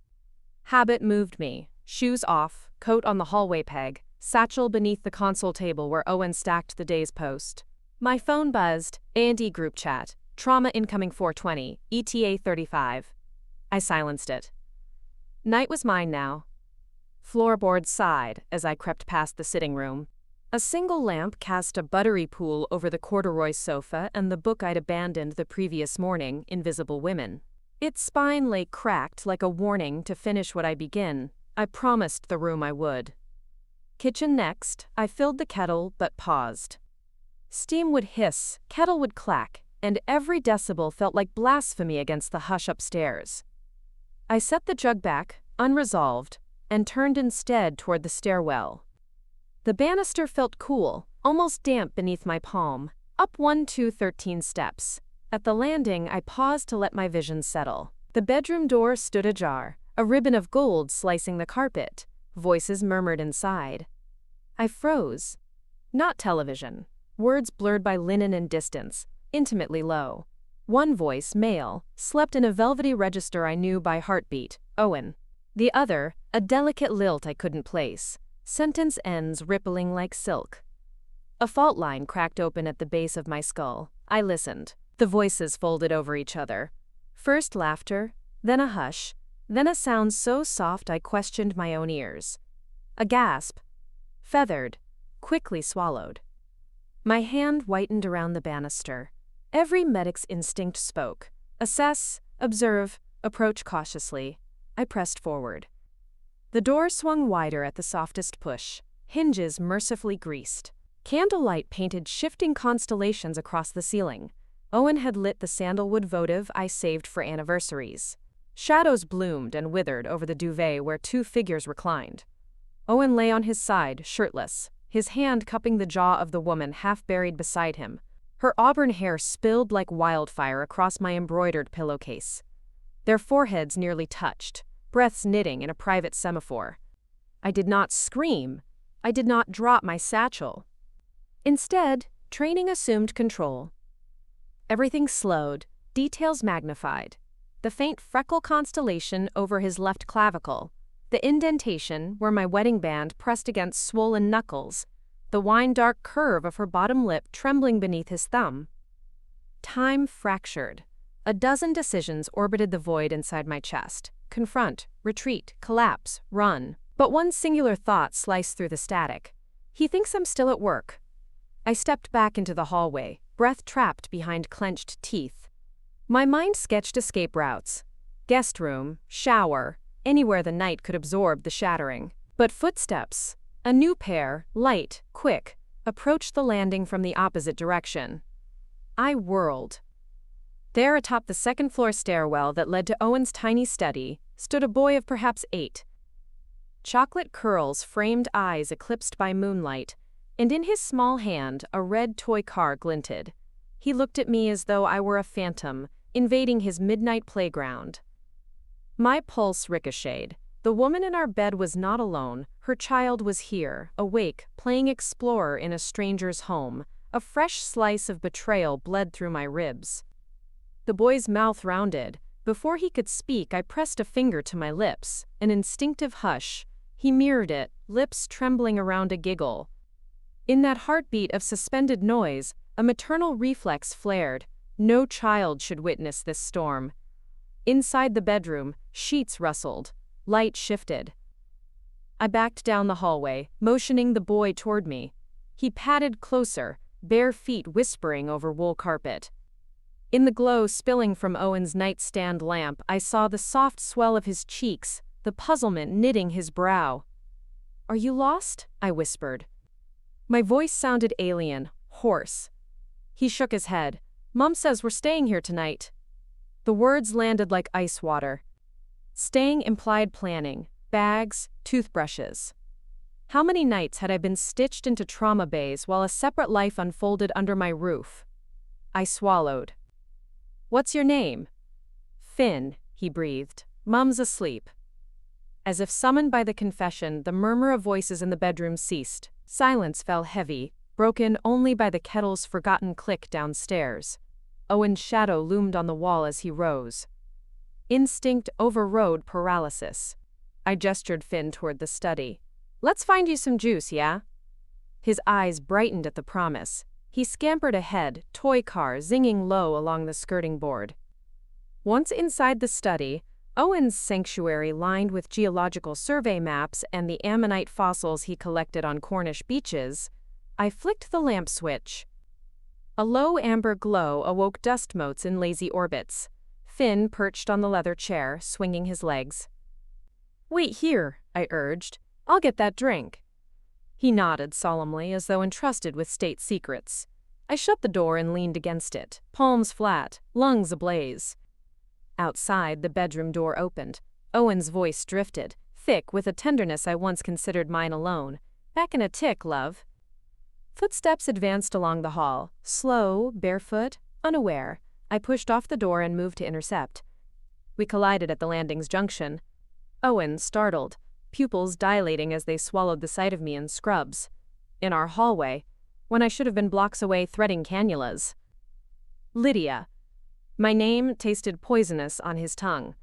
Habit moved me, shoes off, coat on the hallway peg, satchel beneath the console table where Owen stacked the day's post. My phone buzzed, A&E group chat, trauma incoming 420, ETA 35. I silenced it. Night was mine now. Floorboards sighed as I crept past the sitting room. A single lamp cast a buttery pool over the corduroy sofa and the book I'd abandoned the previous morning, Invisible Women. Its spine lay cracked like a warning to finish what I begin. I promised the room I would. Kitchen next, I filled the kettle but paused. Steam would hiss, kettle would clack, and every decibel felt like blasphemy against the hush upstairs. I set the jug back, unresolved, and turned instead toward the stairwell. The banister felt cool, almost damp beneath my palm. Up 13 steps. At the landing, I paused to let my vision settle. The bedroom door stood ajar, a ribbon of gold slicing the carpet. Voices murmured inside. I froze. Not television. Words blurred by linen and distance, intimately low. One voice, male, slept in a velvety register I knew by heartbeat, Owen. The other, a delicate lilt I couldn't place. Sentence ends rippling like silk. A fault line cracked open at the base of my skull. I listened. The voices folded over each other. First laughter, then a hush, then a sound so soft I questioned my own ears. A gasp. Feathered. Quickly swallowed. My hand whitened around the banister. Every medic's instinct spoke. Assess, observe, approach cautiously. I pressed forward. The door swung wider at the softest push, hinges mercifully greased. Candlelight painted shifting constellations across the ceiling. Owen had lit the sandalwood votive I saved for anniversaries. Shadows bloomed and withered over the duvet where 2 figures reclined. Owen lay on his side, shirtless, his hand cupping the jaw of the woman half buried beside him. Her auburn hair spilled like wildfire across my embroidered pillowcase. Their foreheads nearly touched, breaths knitting in a private semaphore. I did not scream. I did not drop my satchel. Instead, training assumed control. Everything slowed, details magnified. The faint freckle constellation over his left clavicle, the indentation where my wedding band pressed against swollen knuckles, the wine-dark curve of her bottom lip trembling beneath his thumb. Time fractured. A dozen decisions orbited the void inside my chest. Confront, retreat, collapse, run. But one singular thought sliced through the static. He thinks I'm still at work. I stepped back into the hallway, breath trapped behind clenched teeth. My mind sketched escape routes. Guest room, shower, anywhere the night could absorb the shattering. But footsteps, a new pair, light, quick, approached the landing from the opposite direction. I whirled. There atop the second-floor stairwell that led to Owen's tiny study stood a boy of perhaps 8. Chocolate curls, framed eyes eclipsed by moonlight, and in his small hand a red toy car glinted. He looked at me as though I were a phantom, invading his midnight playground. My pulse ricocheted. The woman in our bed was not alone. Her child was here, awake, playing explorer in a stranger's home. A fresh slice of betrayal bled through my ribs. The boy's mouth rounded. Before he could speak, I pressed a finger to my lips. An instinctive hush. He mirrored it, lips trembling around a giggle. In that heartbeat of suspended noise, a maternal reflex flared. No child should witness this storm. Inside the bedroom, sheets rustled. Light shifted. I backed down the hallway, motioning the boy toward me. He padded closer, bare feet whispering over wool carpet. In the glow spilling from Owen's nightstand lamp, I saw the soft swell of his cheeks, the puzzlement knitting his brow. "Are you lost?" I whispered. My voice sounded alien, hoarse. He shook his head. "Mom says we're staying here tonight." The words landed like ice water. Staying implied planning, bags, toothbrushes. How many nights had I been stitched into trauma bays while a separate life unfolded under my roof? I swallowed. "What's your name?" "Finn," he breathed. "Mom's asleep." As if summoned by the confession, the murmur of voices in the bedroom ceased. Silence fell heavy, broken only by the kettle's forgotten click downstairs. Owen's shadow loomed on the wall as he rose. Instinct overrode paralysis. I gestured Finn toward the study. "Let's find you some juice, yeah?" His eyes brightened at the promise. He scampered ahead, toy car zinging low along the skirting board. Once inside the study, Owen's sanctuary lined with geological survey maps and the ammonite fossils he collected on Cornish beaches, I flicked the lamp switch. A low amber glow awoke dust motes in lazy orbits. Finn perched on the leather chair, swinging his legs. "Wait here," I urged. "I'll get that drink." He nodded solemnly as though entrusted with state secrets. I shut the door and leaned against it, palms flat, lungs ablaze. Outside, the bedroom door opened. Owen's voice drifted, thick with a tenderness I once considered mine alone. "Back in a tick, love." Footsteps advanced along the hall, slow, barefoot, unaware. I pushed off the door and moved to intercept. We collided at the landing's junction. Owen, startled, pupils dilating as they swallowed the sight of me in scrubs. In our hallway, when I should have been blocks away threading cannulas. Lydia. My name tasted poisonous on his tongue.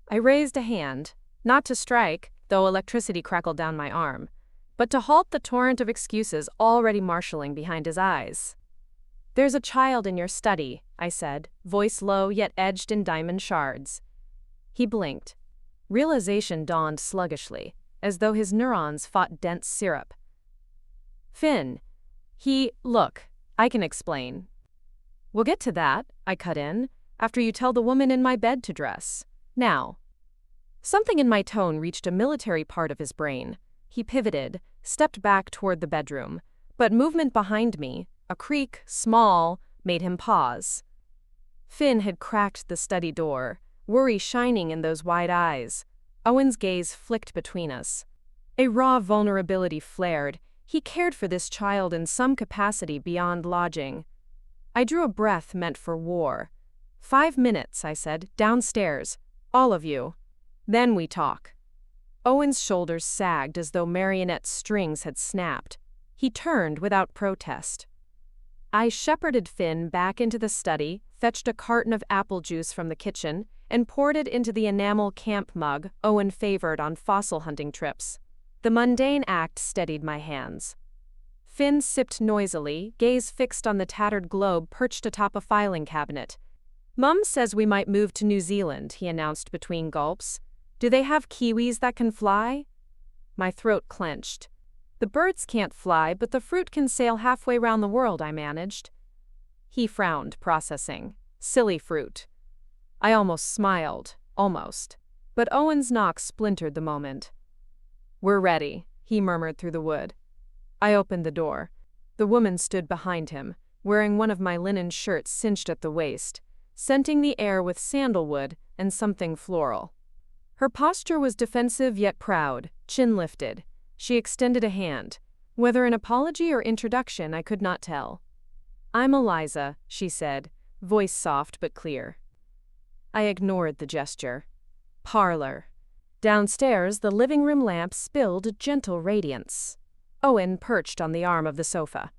I raised a hand, not to strike, though electricity crackled down my arm, but to halt the torrent of excuses already marshalling behind his eyes. "There's a child in your study," I said, voice low yet edged in diamond shards. He blinked. Realization dawned sluggishly, as though his neurons fought dense syrup. "Finn. Look, I can explain." "We'll get to that," I cut in, "after you tell the woman in my bed to dress. Now." Something in my tone reached a military part of his brain. He pivoted, stepped back toward the bedroom, but movement behind me, a creak, small, made him pause. Finn had cracked the study door, worry shining in those wide eyes. Owen's gaze flicked between us. A raw vulnerability flared. He cared for this child in some capacity beyond lodging. I drew a breath meant for war. 5 minutes, I said, downstairs. All of you. Then we talk. Owen's shoulders sagged as though marionette strings had snapped. He turned without protest. I shepherded Finn back into the study, fetched a carton of apple juice from the kitchen, and poured it into the enamel camp mug Owen favored on fossil hunting trips. The mundane act steadied my hands. Finn sipped noisily, gaze fixed on the tattered globe perched atop a filing cabinet. Mum says we might move to New Zealand, he announced between gulps. Do they have kiwis that can fly? My throat clenched. The birds can't fly, but the fruit can sail halfway round the world, I managed. He frowned, processing. Silly fruit. I almost smiled. Almost. But Owen's knock splintered the moment. We're ready, he murmured through the wood. I opened the door. The woman stood behind him, wearing one of my linen shirts cinched at the waist, scenting the air with sandalwood and something floral. Her posture was defensive yet proud, chin lifted. She extended a hand. Whether an apology or introduction, I could not tell. I'm Eliza, she said, voice soft but clear. I ignored the gesture. Parlor. Downstairs, the living room lamp spilled a gentle radiance. Owen perched on the arm of the sofa.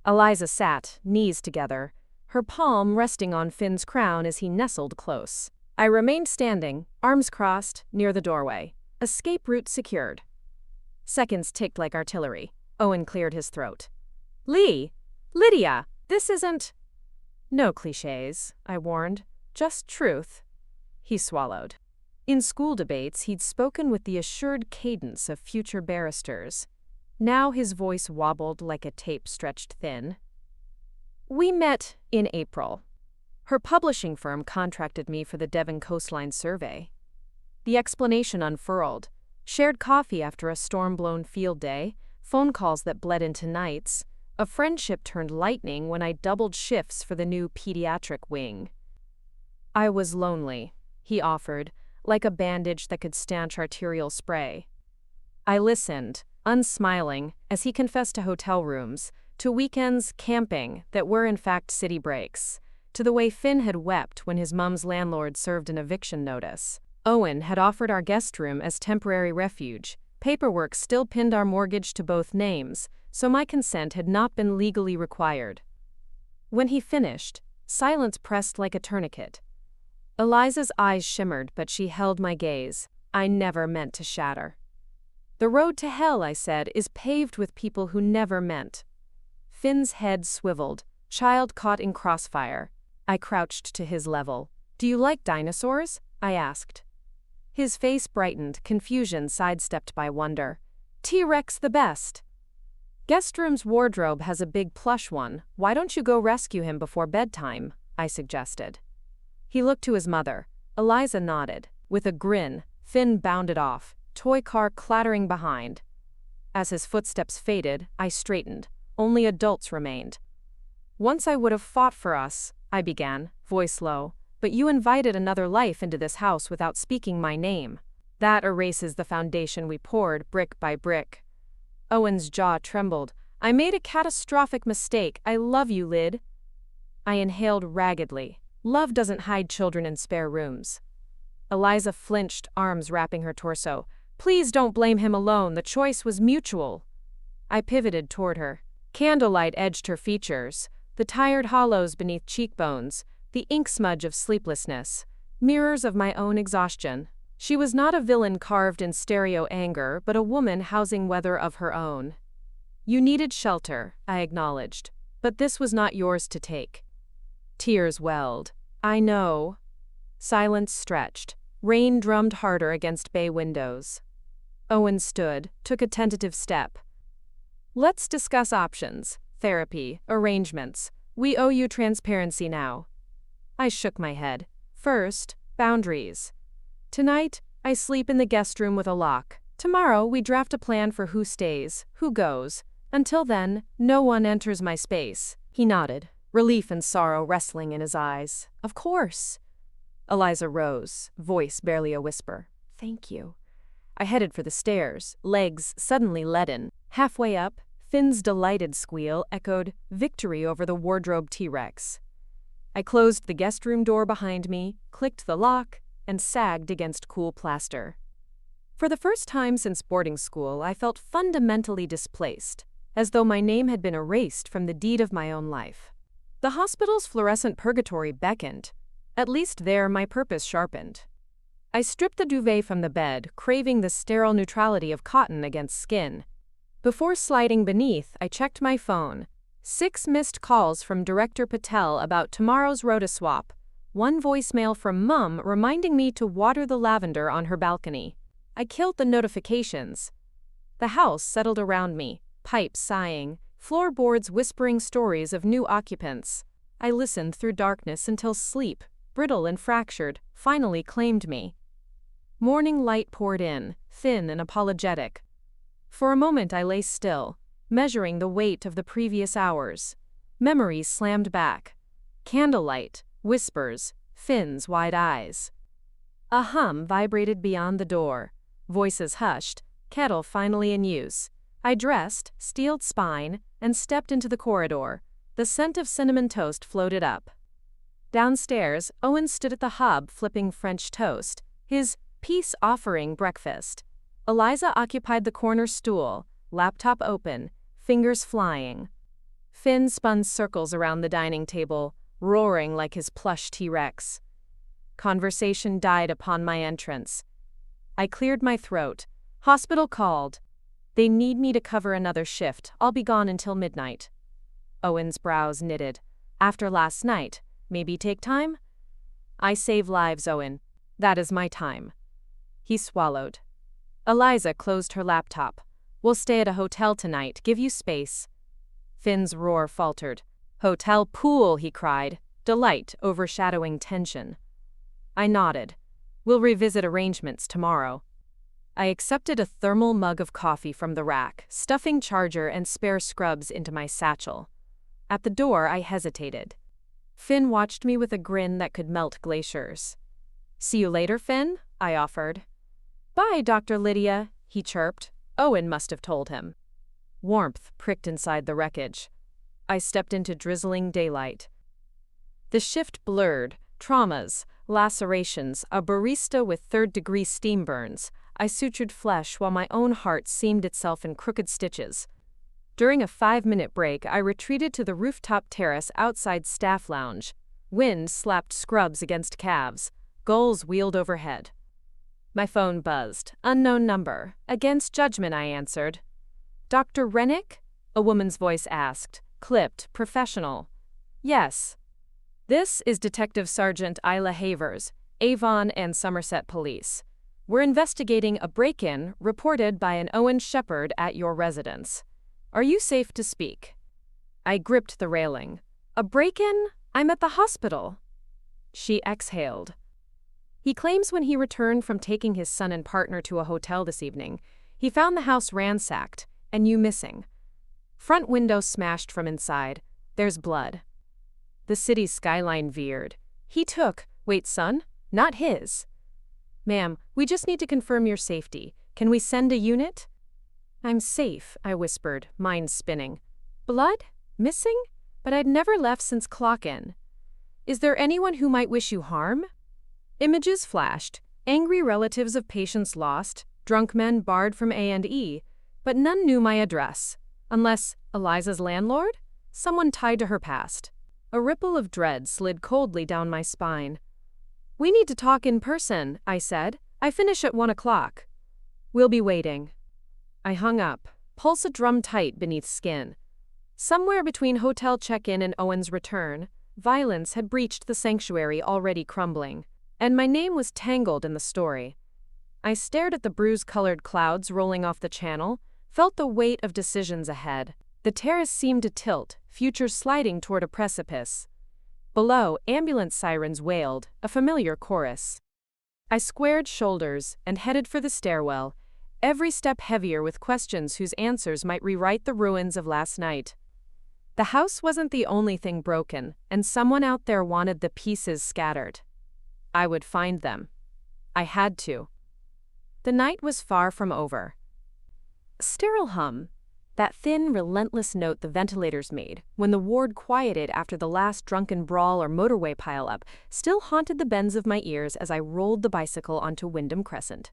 Eliza sat, knees together, her palm resting on Finn's crown as he nestled close. I remained standing, arms crossed, near the doorway. Escape route secured. Seconds ticked like artillery. Owen cleared his throat. Lee! Lydia! This isn't… No cliches, I warned. Just truth. He swallowed. In school debates, he'd spoken with the assured cadence of future barristers. Now his voice wobbled like a tape stretched thin. We met in April. Her publishing firm contracted me for the Devon Coastline Survey. The explanation unfurled. Shared coffee after a storm-blown field day, phone calls that bled into nights. A friendship turned lightning when I doubled shifts for the new pediatric wing. I was lonely, he offered, like a bandage that could stanch arterial spray. I listened, unsmiling, as he confessed to hotel rooms, to weekends camping that were in fact city breaks, to the way Finn had wept when his mum's landlord served an eviction notice. Owen had offered our guest room as temporary refuge. Paperwork still pinned our mortgage to both names, so my consent had not been legally required. When he finished, silence pressed like a tourniquet. Eliza's eyes shimmered, but she held my gaze. I never meant to shatter. The road to hell, I said, is paved with people who never meant. Finn's head swiveled, child caught in crossfire. I crouched to his level. Do you like dinosaurs? I asked. His face brightened, confusion sidestepped by wonder. T-Rex the best. Guest room's wardrobe has a big plush one. Why don't you go rescue him before bedtime? I suggested. He looked to his mother. Eliza nodded. With a grin, Finn bounded off, toy car clattering behind. As his footsteps faded, I straightened. Only adults remained. Once I would have fought for us, I began, voice low, but you invited another life into this house without speaking my name. That erases the foundation we poured brick by brick. Owen's jaw trembled. I made a catastrophic mistake. I love you, Lyd. I inhaled raggedly. Love doesn't hide children in spare rooms. Eliza flinched, arms wrapping her torso. Please don't blame him alone. The choice was mutual. I pivoted toward her. Candlelight edged her features, the tired hollows beneath cheekbones, the ink smudge of sleeplessness, mirrors of my own exhaustion. She was not a villain carved in stereo anger, but a woman housing weather of her own. You needed shelter, I acknowledged, but this was not yours to take. Tears welled. I know. Silence stretched. Rain drummed harder against bay windows. Owen stood, took a tentative step. Let's discuss options, therapy, arrangements. We owe you transparency now. I shook my head. First, boundaries. Tonight, I sleep in the guest room with a lock. Tomorrow, we draft a plan for who stays, who goes. Until then, no one enters my space. He nodded, relief and sorrow wrestling in his eyes. Of course. Eliza rose, voice barely a whisper. Thank you. I headed for the stairs, legs suddenly leaden. Halfway up, Finn's delighted squeal echoed victory over the wardrobe T-Rex. I closed the guest room door behind me, clicked the lock, and sagged against cool plaster. For the first time since boarding school, I felt fundamentally displaced, as though my name had been erased from the deed of my own life. The hospital's fluorescent purgatory beckoned. At least there my purpose sharpened. I stripped the duvet from the bed, craving the sterile neutrality of cotton against skin. Before sliding beneath, I checked my phone. 6 missed calls from Director Patel about tomorrow's rota swap. 1 voicemail from Mum reminding me to water the lavender on her balcony. I killed the notifications. The house settled around me, pipes sighing, floorboards whispering stories of new occupants. I listened through darkness until sleep, brittle and fractured, finally claimed me. Morning light poured in, thin and apologetic. For a moment I lay still, measuring the weight of the previous hours. Memories slammed back. Candlelight, whispers, Finn's wide eyes. A hum vibrated beyond the door. Voices hushed, kettle finally in use. I dressed, steeled spine, and stepped into the corridor. The scent of cinnamon toast floated up. Downstairs, Owen stood at the hob flipping French toast, his peace-offering breakfast. Eliza occupied the corner stool, laptop open, fingers flying. Finn spun circles around the dining table, roaring like his plush T-Rex. Conversation died upon my entrance. I cleared my throat. Hospital called. They need me to cover another shift. I'll be gone until midnight. Owen's brows knitted. After last night, maybe take time? I save lives, Owen. That is my time. He swallowed. Eliza closed her laptop. We'll stay at a hotel tonight, give you space. Finn's roar faltered. Hotel pool, he cried, delight overshadowing tension. I nodded. We'll revisit arrangements tomorrow. I accepted a thermal mug of coffee from the rack, stuffing charger and spare scrubs into my satchel. At the door, I hesitated. Finn watched me with a grin that could melt glaciers. See you later, Finn, I offered. Bye, Dr. Lydia, he chirped. Owen must have told him. Warmth pricked inside the wreckage. I stepped into drizzling daylight. The shift blurred, traumas, lacerations, a barista with third-degree steam burns. I sutured flesh while my own heart seamed itself in crooked stitches. During a 5-minute break, I retreated to the rooftop terrace outside staff lounge. Wind slapped scrubs against calves. Gulls wheeled overhead. My phone buzzed. Unknown number. Against judgment, I answered. Dr. Rennick? A woman's voice asked. Clipped, professional. Yes. This is Detective Sergeant Isla Havers, Avon and Somerset Police. We're investigating a break-in reported by an Owen Shepherd at your residence. Are you safe to speak? I gripped the railing. A break-in? I'm at the hospital. She exhaled. He claims when he returned from taking his son and partner to a hotel this evening, he found the house ransacked and you missing. Front window smashed from inside. There's blood. The city's skyline veered. He took, wait, son, not his. Ma'am, we just need to confirm your safety. Can we send a unit? I'm safe, I whispered, mind spinning. Blood? Missing? But I'd never left since clock-in. Is there anyone who might wish you harm? Images flashed, angry relatives of patients lost, drunk men barred from A&E, but none knew my address. Unless Eliza's landlord? Someone tied to her past. A ripple of dread slid coldly down my spine. We need to talk in person, I said. I finish at 1 o'clock. We'll be waiting. I hung up, pulse a drum tight beneath skin. Somewhere between hotel check-in and Owen's return, violence had breached the sanctuary already crumbling, and my name was tangled in the story. I stared at the bruise-colored clouds rolling off the channel, felt the weight of decisions ahead. The terrace seemed to tilt, future sliding toward a precipice. Below, ambulance sirens wailed, a familiar chorus. I squared shoulders and headed for the stairwell, every step heavier with questions whose answers might rewrite the ruins of last night. The house wasn't the only thing broken, and someone out there wanted the pieces scattered. I would find them. I had to. The night was far from over. A sterile hum, that thin, relentless note the ventilators made when the ward quieted after the last drunken brawl or motorway pileup, still haunted the bends of my ears as I rolled the bicycle onto Wyndham Crescent.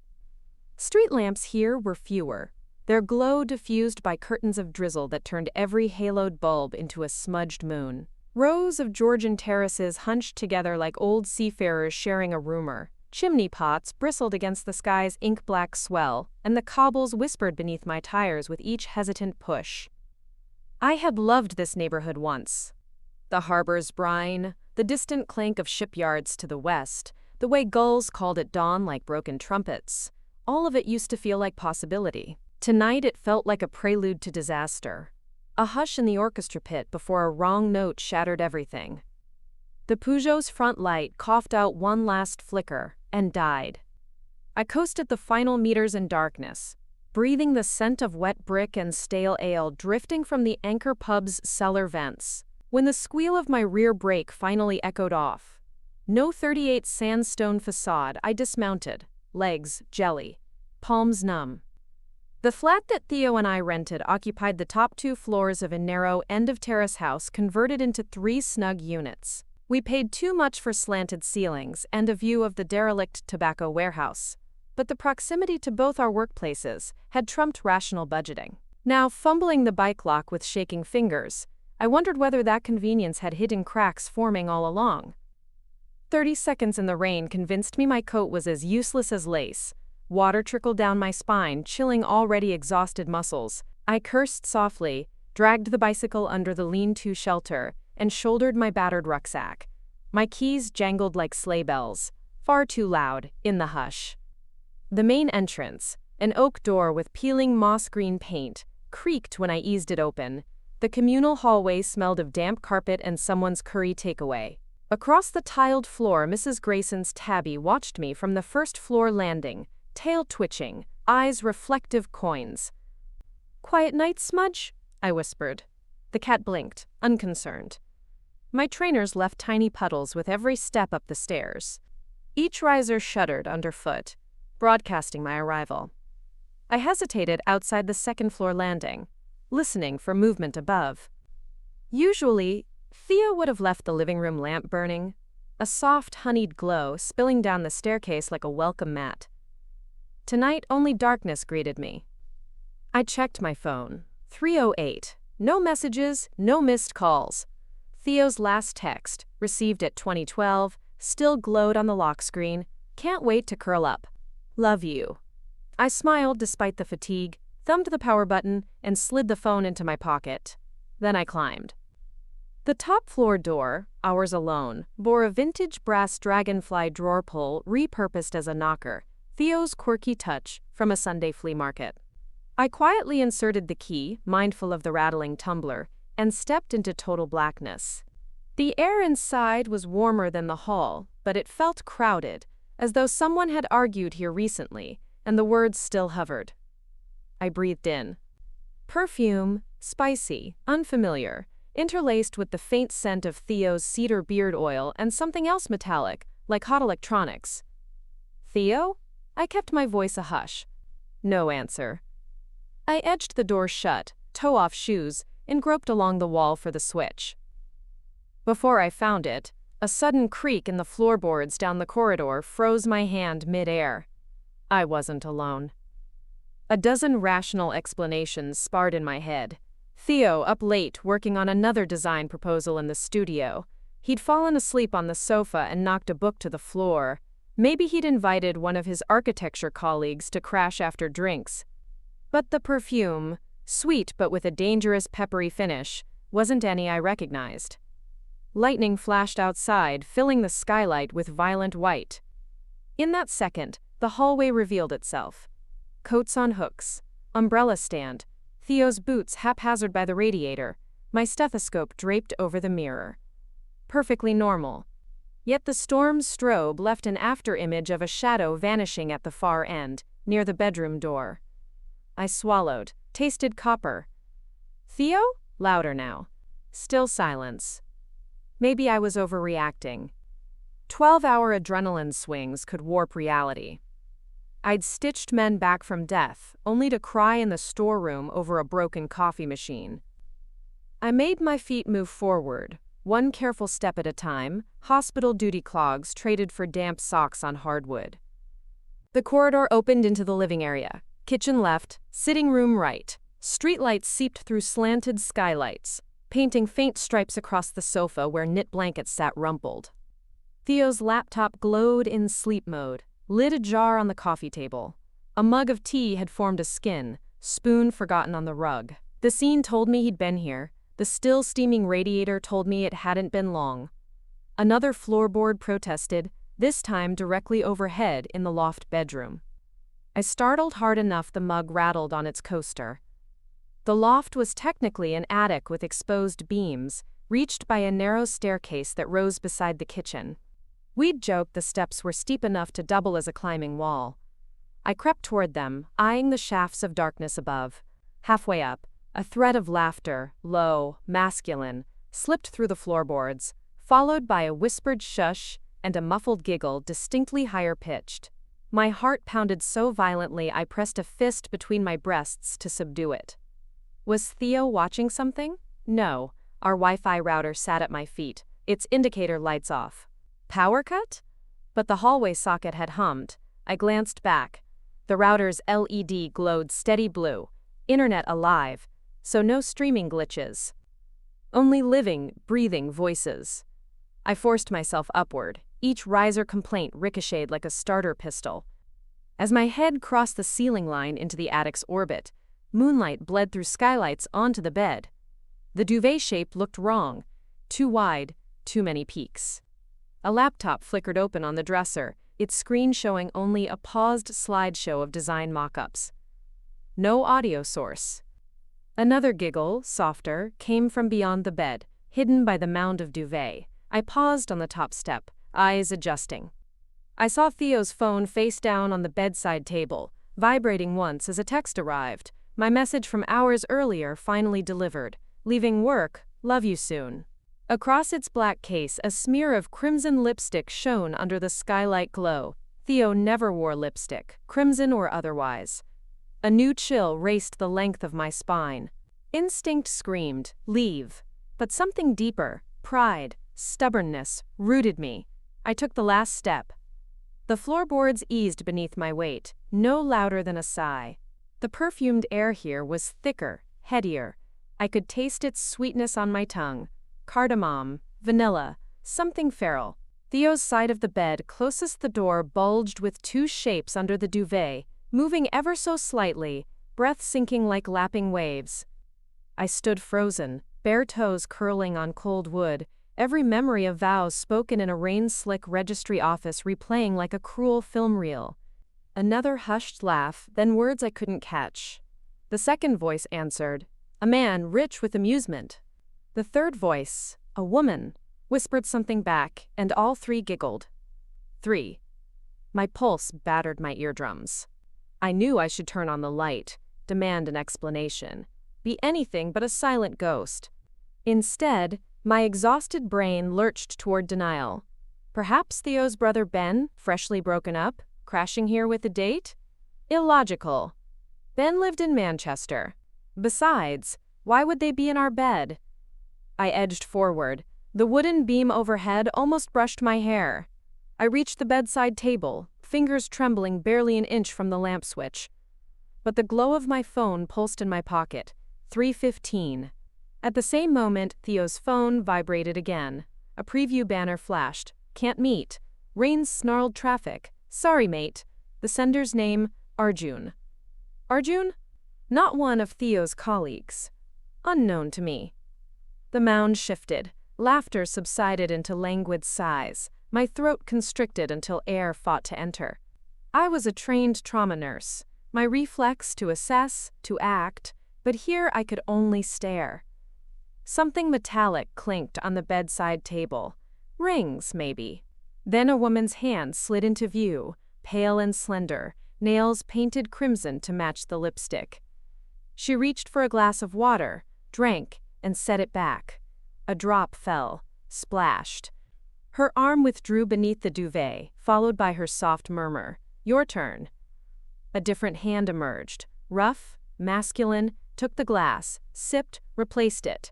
Street lamps here were fewer, their glow diffused by curtains of drizzle that turned every haloed bulb into a smudged moon. Rows of Georgian terraces hunched together like old seafarers sharing a rumor. Chimney pots bristled against the sky's ink-black swell, and the cobbles whispered beneath my tires with each hesitant push. I had loved this neighborhood once. The harbor's brine, the distant clank of shipyards to the west, the way gulls called at dawn like broken trumpets, all of it used to feel like possibility. Tonight it felt like a prelude to disaster. A hush in the orchestra pit before a wrong note shattered everything. The Peugeot's front light coughed out one last flicker and died. I coasted the final meters in darkness, breathing the scent of wet brick and stale ale drifting from the Anchor Pub's cellar vents. When the squeal of my rear brake finally echoed off, no 38 sandstone facade, I dismounted, legs jelly, palms numb. The flat that Theo and I rented occupied the top 2 floors of a narrow end-of-terrace house converted into 3 snug units. We paid too much for slanted ceilings and a view of the derelict tobacco warehouse, but the proximity to both our workplaces had trumped rational budgeting. Now, fumbling the bike lock with shaking fingers, I wondered whether that convenience had hidden cracks forming all along. 30 seconds in the rain convinced me my coat was as useless as lace. Water trickled down my spine, chilling already exhausted muscles. I cursed softly, dragged the bicycle under the lean-to shelter, and shouldered my battered rucksack. My keys jangled like sleigh bells, far too loud, in the hush. The main entrance, an oak door with peeling moss-green paint, creaked when I eased it open. The communal hallway smelled of damp carpet and someone's curry takeaway. Across the tiled floor, Mrs. Grayson's tabby watched me from the first-floor landing, tail twitching, eyes reflective coins. "Quiet night, Smudge?" I whispered. The cat blinked, unconcerned. My trainers left tiny puddles with every step up the stairs. Each riser shuddered underfoot, broadcasting my arrival. I hesitated outside the second-floor landing, listening for movement above. Usually, Theo would have left the living room lamp burning, a soft, honeyed glow spilling down the staircase like a welcome mat. Tonight, only darkness greeted me. I checked my phone. 3:08. No messages, no missed calls. Theo's last text, received at 2012, still glowed on the lock screen. "Can't wait to curl up. Love you." I smiled despite the fatigue, thumbed the power button, and slid the phone into my pocket. Then I climbed. The top floor door, ours alone, bore a vintage brass dragonfly drawer pull repurposed as a knocker, Theo's quirky touch from a Sunday flea market. I quietly inserted the key, mindful of the rattling tumbler, and stepped into total blackness. The air inside was warmer than the hall, but it felt crowded, as though someone had argued here recently, and the words still hovered. I breathed in. Perfume, spicy, unfamiliar, interlaced with the faint scent of Theo's cedar beard oil and something else metallic, like hot electronics. "Theo?" I kept my voice a hush. No answer. I edged the door shut, toe-off shoes, and groped along the wall for the switch. Before I found it, a sudden creak in the floorboards down the corridor froze my hand mid-air. I wasn't alone. A dozen rational explanations sparred in my head. Theo up late working on another design proposal in the studio. He'd fallen asleep on the sofa and knocked a book to the floor. Maybe he'd invited one of his architecture colleagues to crash after drinks. But the perfume, sweet but with a dangerous peppery finish, wasn't any I recognized. Lightning flashed outside, filling the skylight with violent white. In that second, the hallway revealed itself. Coats on hooks, umbrella stand, Theo's boots haphazard by the radiator, my stethoscope draped over the mirror. Perfectly normal. Yet the storm's strobe left an after-image of a shadow vanishing at the far end, near the bedroom door. I swallowed, tasted copper. "Theo?" Louder now. Still silence. Maybe I was overreacting. 12-hour adrenaline swings could warp reality. I'd stitched men back from death, only to cry in the storeroom over a broken coffee machine. I made my feet move forward, one careful step at a time, hospital duty clogs traded for damp socks on hardwood. The corridor opened into the living area. Kitchen left, sitting room right. Streetlights seeped through slanted skylights, painting faint stripes across the sofa where knit blankets sat rumpled. Theo's laptop glowed in sleep mode, lid ajar on the coffee table. A mug of tea had formed a skin, spoon forgotten on the rug. The scene told me he'd been here. The still steaming radiator told me it hadn't been long. Another floorboard protested, this time directly overhead in the loft bedroom. I startled hard enough the mug rattled on its coaster. The loft was technically an attic with exposed beams, reached by a narrow staircase that rose beside the kitchen. We'd joked the steps were steep enough to double as a climbing wall. I crept toward them, eyeing the shafts of darkness above. Halfway up, a thread of laughter, low, masculine, slipped through the floorboards, followed by a whispered shush and a muffled giggle distinctly higher-pitched. My heart pounded so violently I pressed a fist between my breasts to subdue it. Was Theo watching something? No. Our Wi-Fi router sat at my feet, its indicator lights off. Power cut? But the hallway socket had hummed. I glanced back. The router's LED glowed steady blue, internet alive, so no streaming glitches. Only living, breathing voices. I forced myself upward. Each riser complaint ricocheted like a starter pistol. As my head crossed the ceiling line into the attic's orbit, moonlight bled through skylights onto the bed. The duvet shape looked wrong. Too wide, too many peaks. A laptop flickered open on the dresser, its screen showing only a paused slideshow of design mock-ups. No audio source. Another giggle, softer, came from beyond the bed, hidden by the mound of duvet. I paused on the top step, eyes adjusting. I saw Theo's phone face down on the bedside table, vibrating once as a text arrived. My message from hours earlier finally delivered. Leaving work, love you soon. Across its black case, a smear of crimson lipstick shone under the skylight glow. Theo never wore lipstick, crimson or otherwise. A new chill raced the length of my spine. Instinct screamed, leave. But something deeper, pride, stubbornness, rooted me. I took the last step. The floorboards eased beneath my weight, no louder than a sigh. The perfumed air here was thicker, headier. I could taste its sweetness on my tongue. Cardamom, vanilla, something feral. Theo's side of the bed closest the door bulged with two shapes under the duvet, moving ever so slightly, breath sinking like lapping waves. I stood frozen, bare toes curling on cold wood, every memory of vows spoken in a rain-slick registry office replaying like a cruel film reel. Another hushed laugh, then words I couldn't catch. The second voice answered, a man rich with amusement. The third voice, a woman, whispered something back, and all three giggled. 3. My pulse battered my eardrums. I knew I should turn on the light, demand an explanation, be anything but a silent ghost. Instead, my exhausted brain lurched toward denial. Perhaps Theo's brother Ben, freshly broken up, crashing here with a date? Illogical. Ben lived in Manchester. Besides, why would they be in our bed? I edged forward. The wooden beam overhead almost brushed my hair. I reached the bedside table, fingers trembling barely an inch from the lamp switch. But the glow of my phone pulsed in my pocket. 3:15. At the same moment, Theo's phone vibrated again. A preview banner flashed. Can't meet. Rain's snarled traffic. Sorry, mate. The sender's name, Arjun. Arjun? Not one of Theo's colleagues. Unknown to me. The mound shifted. Laughter subsided into languid sighs. My throat constricted until air fought to enter. I was a trained trauma nurse. My reflex to assess, to act, but here I could only stare. Something metallic clinked on the bedside table. Rings, maybe. Then a woman's hand slid into view, pale and slender, nails painted crimson to match the lipstick. She reached for a glass of water, drank, and set it back. A drop fell, splashed. Her arm withdrew beneath the duvet, followed by her soft murmur, "Your turn." A different hand emerged, rough, masculine, took the glass, sipped, replaced it.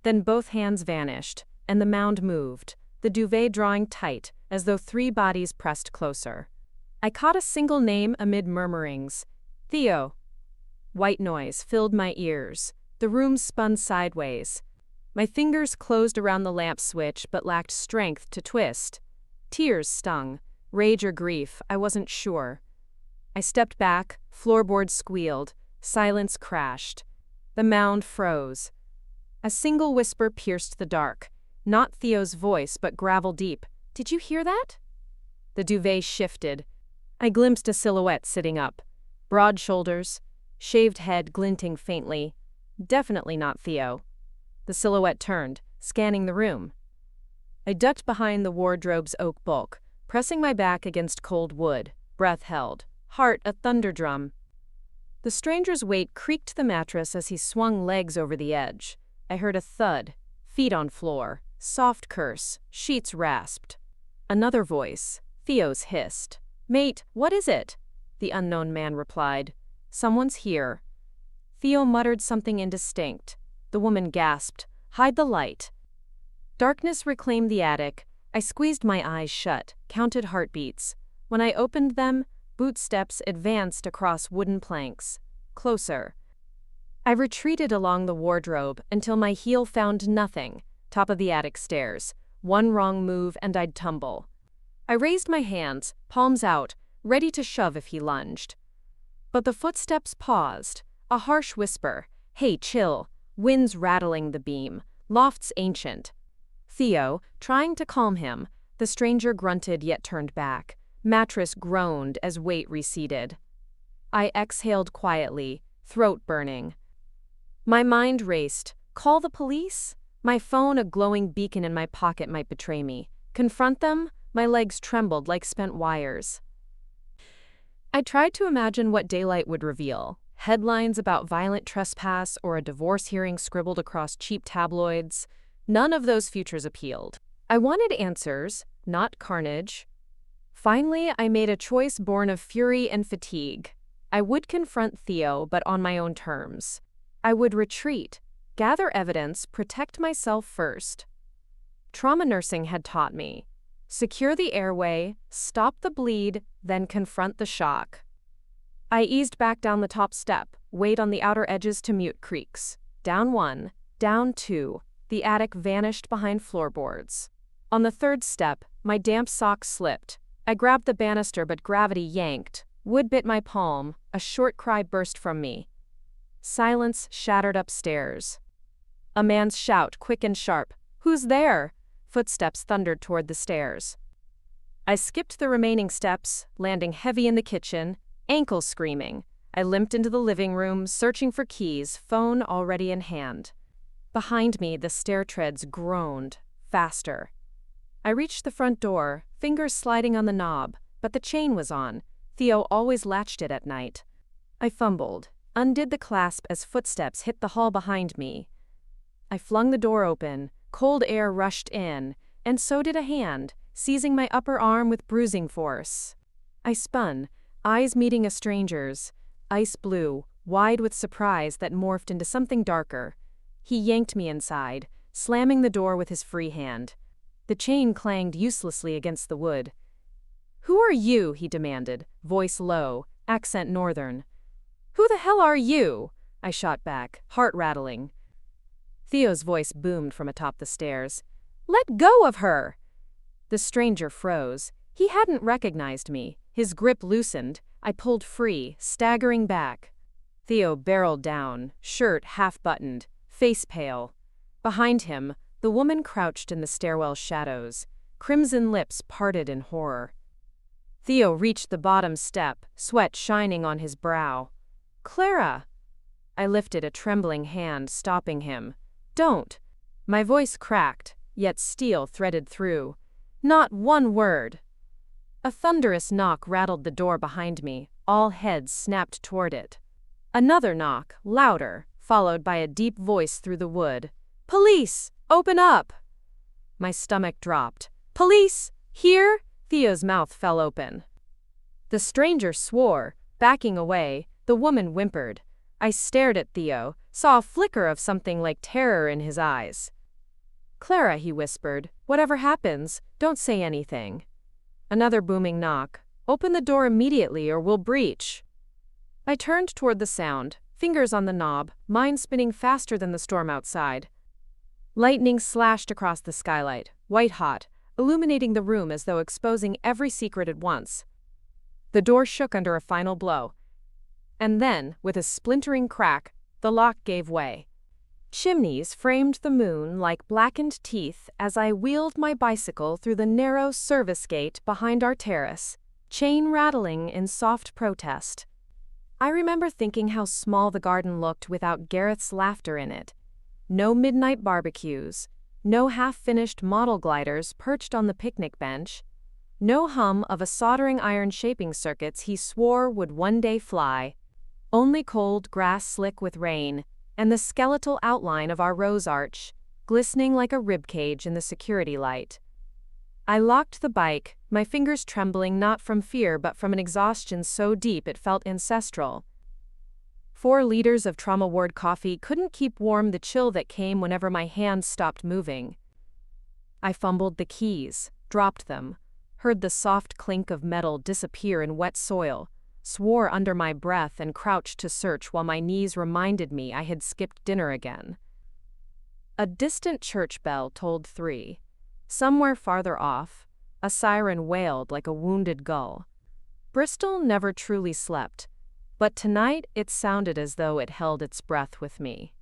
Then both hands vanished, and the mound moved, the duvet drawing tight, as though three bodies pressed closer. I caught a single name amid murmurings. Theo. White noise filled my ears. The room spun sideways. My fingers closed around the lamp switch but lacked strength to twist. Tears stung. Rage or grief, I wasn't sure. I stepped back, floorboards squealed, silence crashed. The mound froze. A single whisper pierced the dark. Not Theo's voice, but gravel deep. "Did you hear that?" The duvet shifted. I glimpsed a silhouette sitting up. Broad shoulders, shaved head glinting faintly. Definitely not Theo. The silhouette turned, scanning the room. I ducked behind the wardrobe's oak bulk, pressing my back against cold wood, breath held, heart a thunder drum. The stranger's weight creaked the mattress as he swung legs over the edge. I heard a thud, feet on floor, soft curse, sheets rasped. Another voice, Theo's, hissed. "Mate, what is it?" The unknown man replied. "Someone's here." Theo muttered something indistinct. The woman gasped, "Hide the light." Darkness reclaimed the attic. I squeezed my eyes shut, counted heartbeats. When I opened them, boot steps advanced across wooden planks. Closer. I retreated along the wardrobe until my heel found nothing. Top of the attic stairs. One wrong move and I'd tumble. I raised my hands, palms out, ready to shove if he lunged. But the footsteps paused. A harsh whisper. "Hey, chill." Winds rattling the beam. Lofts ancient. Theo, trying to calm him, the stranger grunted yet turned back. Mattress groaned as weight receded. I exhaled quietly, throat burning. My mind raced. Call the police? My phone, a glowing beacon in my pocket, might betray me. Confront them? My legs trembled like spent wires. I tried to imagine what daylight would reveal. Headlines about violent trespass or a divorce hearing scribbled across cheap tabloids. None of those futures appealed. I wanted answers, not carnage. Finally, I made a choice born of fury and fatigue. I would confront Theo, but on my own terms. I would retreat, gather evidence, protect myself first. Trauma nursing had taught me. Secure the airway, stop the bleed, then confront the shock. I eased back down the top step, weight on the outer edges to mute creaks. Down one, down two, the attic vanished behind floorboards. On the third step, my damp socks slipped. I grabbed the banister but gravity yanked. Wood bit my palm, a short cry burst from me. Silence shattered upstairs. A man's shout, quick and sharp. "Who's there?" Footsteps thundered toward the stairs. I skipped the remaining steps, landing heavy in the kitchen, ankles screaming. I limped into the living room, searching for keys, phone already in hand. Behind me, the stair treads groaned, faster. I reached the front door, fingers sliding on the knob, but the chain was on. Theo always latched it at night. I fumbled, undid the clasp as footsteps hit the hall behind me. I flung the door open, cold air rushed in, and so did a hand, seizing my upper arm with bruising force. I spun, eyes meeting a stranger's, ice blue, wide with surprise that morphed into something darker. He yanked me inside, slamming the door with his free hand. The chain clanged uselessly against the wood. "Who are you?" he demanded, voice low, accent northern. "Who the hell are you?" I shot back, heart rattling. Theo's voice boomed from atop the stairs. "Let go of her!" The stranger froze. He hadn't recognized me. His grip loosened. I pulled free, staggering back. Theo barreled down, shirt half-buttoned, face pale. Behind him, the woman crouched in the stairwell shadows, crimson lips parted in horror. Theo reached the bottom step, sweat shining on his brow. "Clara!" I lifted a trembling hand, stopping him. "Don't!" My voice cracked, yet steel threaded through. "Not one word!" A thunderous knock rattled the door behind me. All heads snapped toward it. Another knock, louder, followed by a deep voice through the wood. "Police! Open up!" My stomach dropped. "Police! Here?" Theo's mouth fell open. The stranger swore, backing away. The woman whimpered. I stared at Theo, saw a flicker of something like terror in his eyes. "Clara," he whispered, "whatever happens, don't say anything." Another booming knock. "Open the door immediately or we'll breach." I turned toward the sound, fingers on the knob, mind spinning faster than the storm outside. Lightning slashed across the skylight, white hot. illuminating the room as though exposing every secret at once. The door shook under a final blow. And then, with a splintering crack, the lock gave way. Chimneys framed the moon like blackened teeth as I wheeled my bicycle through the narrow service gate behind our terrace, chain rattling in soft protest. I remember thinking how small the garden looked without Gareth's laughter in it. No midnight barbecues, no half-finished model gliders perched on the picnic bench, no hum of a soldering iron shaping circuits he swore would one day fly, only cold grass slick with rain, and the skeletal outline of our rose arch, glistening like a ribcage in the security light. I locked the bike, my fingers trembling not from fear but from an exhaustion so deep it felt ancestral. 4 liters of trauma ward coffee couldn't keep warm the chill that came whenever my hands stopped moving. I fumbled the keys, dropped them, heard the soft clink of metal disappear in wet soil, swore under my breath and crouched to search while my knees reminded me I had skipped dinner again. A distant church bell tolled 3. Somewhere farther off, a siren wailed like a wounded gull. Bristol never truly slept, but tonight it sounded as though it held its breath with me.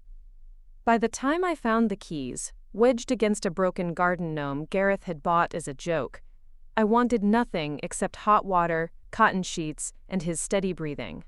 By the time I found the keys, wedged against a broken garden gnome Gareth had bought as a joke, I wanted nothing except hot water, cotton sheets, and his steady breathing.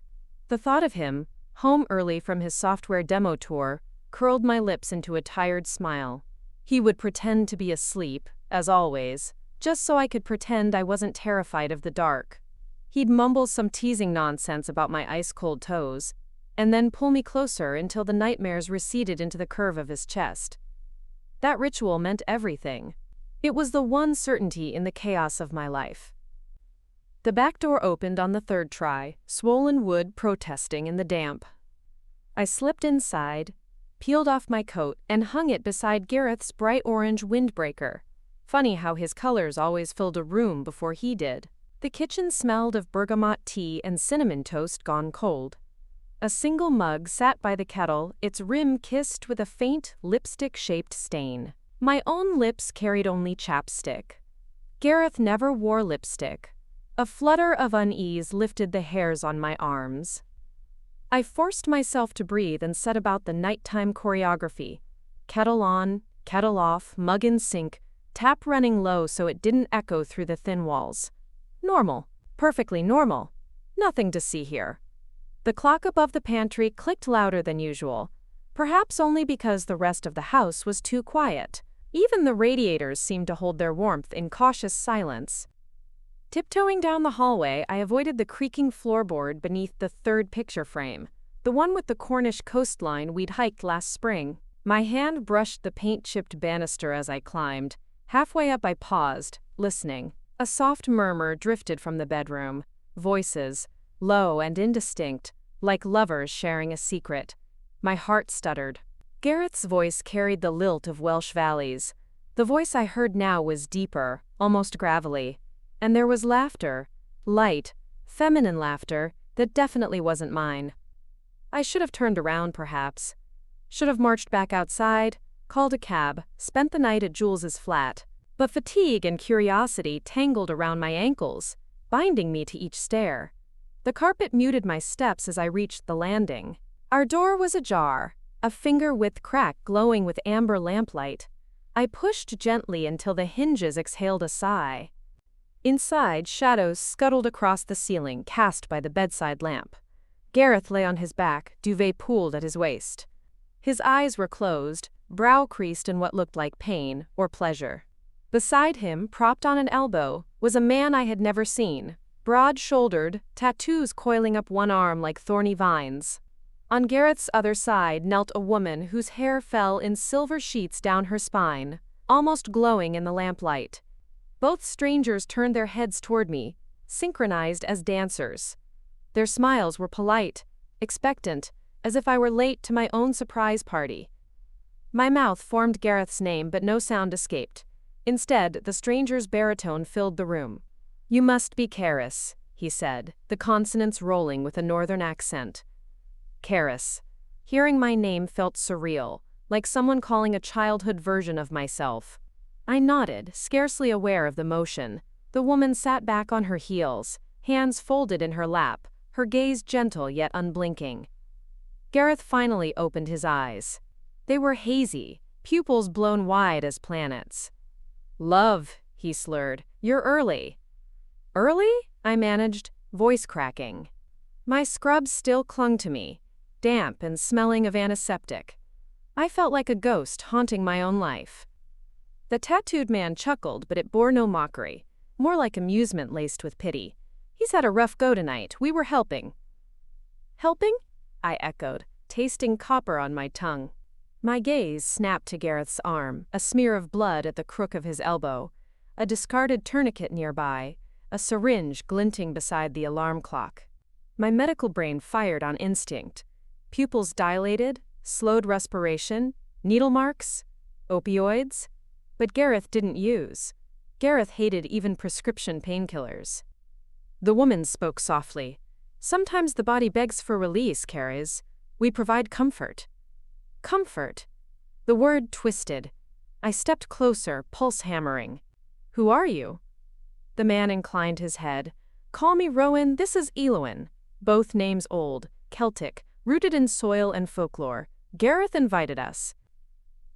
The thought of him, home early from his software demo tour, curled my lips into a tired smile. He would pretend to be asleep, as always, just so I could pretend I wasn't terrified of the dark. He'd mumble some teasing nonsense about my ice-cold toes, and then pull me closer until the nightmares receded into the curve of his chest. That ritual meant everything. It was the one certainty in the chaos of my life. The back door opened on the 3rd try, swollen wood protesting in the damp. I slipped inside, peeled off my coat, and hung it beside Gareth's bright orange windbreaker. Funny how his colors always filled a room before he did. The kitchen smelled of bergamot tea and cinnamon toast gone cold. A single mug sat by the kettle, its rim kissed with a faint, lipstick-shaped stain. My own lips carried only chapstick. Gareth never wore lipstick. A flutter of unease lifted the hairs on my arms. I forced myself to breathe and set about the nighttime choreography. Kettle on, kettle off, mug in sink, tap running low so it didn't echo through the thin walls. Normal. Perfectly normal. Nothing to see here. The clock above the pantry clicked louder than usual, perhaps only because the rest of the house was too quiet. Even the radiators seemed to hold their warmth in cautious silence. Tiptoeing down the hallway, I avoided the creaking floorboard beneath the 3rd picture frame, the one with the Cornish coastline we'd hiked last spring. My hand brushed the paint-chipped banister as I climbed. Halfway up I paused, listening. A soft murmur drifted from the bedroom. Voices, low and indistinct, like lovers sharing a secret. My heart stuttered. Gareth's voice carried the lilt of Welsh valleys. The voice I heard now was deeper, almost gravelly. And there was laughter, light, feminine laughter, that definitely wasn't mine. I should have turned around, perhaps. Should have marched back outside, called a cab, spent the night at Jules's flat. But fatigue and curiosity tangled around my ankles, binding me to each stair. The carpet muted my steps as I reached the landing. Our door was ajar, a finger-width crack glowing with amber lamplight. I pushed gently until the hinges exhaled a sigh. Inside, shadows scuttled across the ceiling, cast by the bedside lamp. Gareth lay on his back, duvet pooled at his waist. His eyes were closed, brow creased in what looked like pain or pleasure. Beside him, propped on an elbow, was a man I had never seen, broad-shouldered, tattoos coiling up one arm like thorny vines. On Gareth's other side knelt a woman whose hair fell in silver sheets down her spine, almost glowing in the lamplight. Both strangers turned their heads toward me, synchronized as dancers. Their smiles were polite, expectant, as if I were late to my own surprise party. My mouth formed Gareth's name, but no sound escaped. Instead, the stranger's baritone filled the room. "You must be Karis," he said, the consonants rolling with a northern accent. Karis. Hearing my name felt surreal, like someone calling a childhood version of myself. I nodded, scarcely aware of the motion. The woman sat back on her heels, hands folded in her lap, her gaze gentle yet unblinking. Gareth finally opened his eyes. They were hazy, pupils blown wide as planets. "Love," he slurred, "you're early." "Early?" I managed, voice cracking. My scrubs still clung to me, damp and smelling of antiseptic. I felt like a ghost haunting my own life. The tattooed man chuckled, but it bore no mockery, more like amusement laced with pity. "He's had a rough go tonight. We were helping." "Helping?" I echoed, tasting copper on my tongue. My gaze snapped to Gareth's arm, a smear of blood at the crook of his elbow, a discarded tourniquet nearby, a syringe glinting beside the alarm clock. My medical brain fired on instinct. Pupils dilated, slowed respiration, needle marks, opioids. But Gareth didn't use. Gareth hated even prescription painkillers. The woman spoke softly. "Sometimes the body begs for release, Karis. We provide comfort." Comfort. The word twisted. I stepped closer, pulse hammering. "Who are you?" The man inclined his head. "Call me Rowan, this is Elowen." Both names old, Celtic, rooted in soil and folklore. Gareth invited us.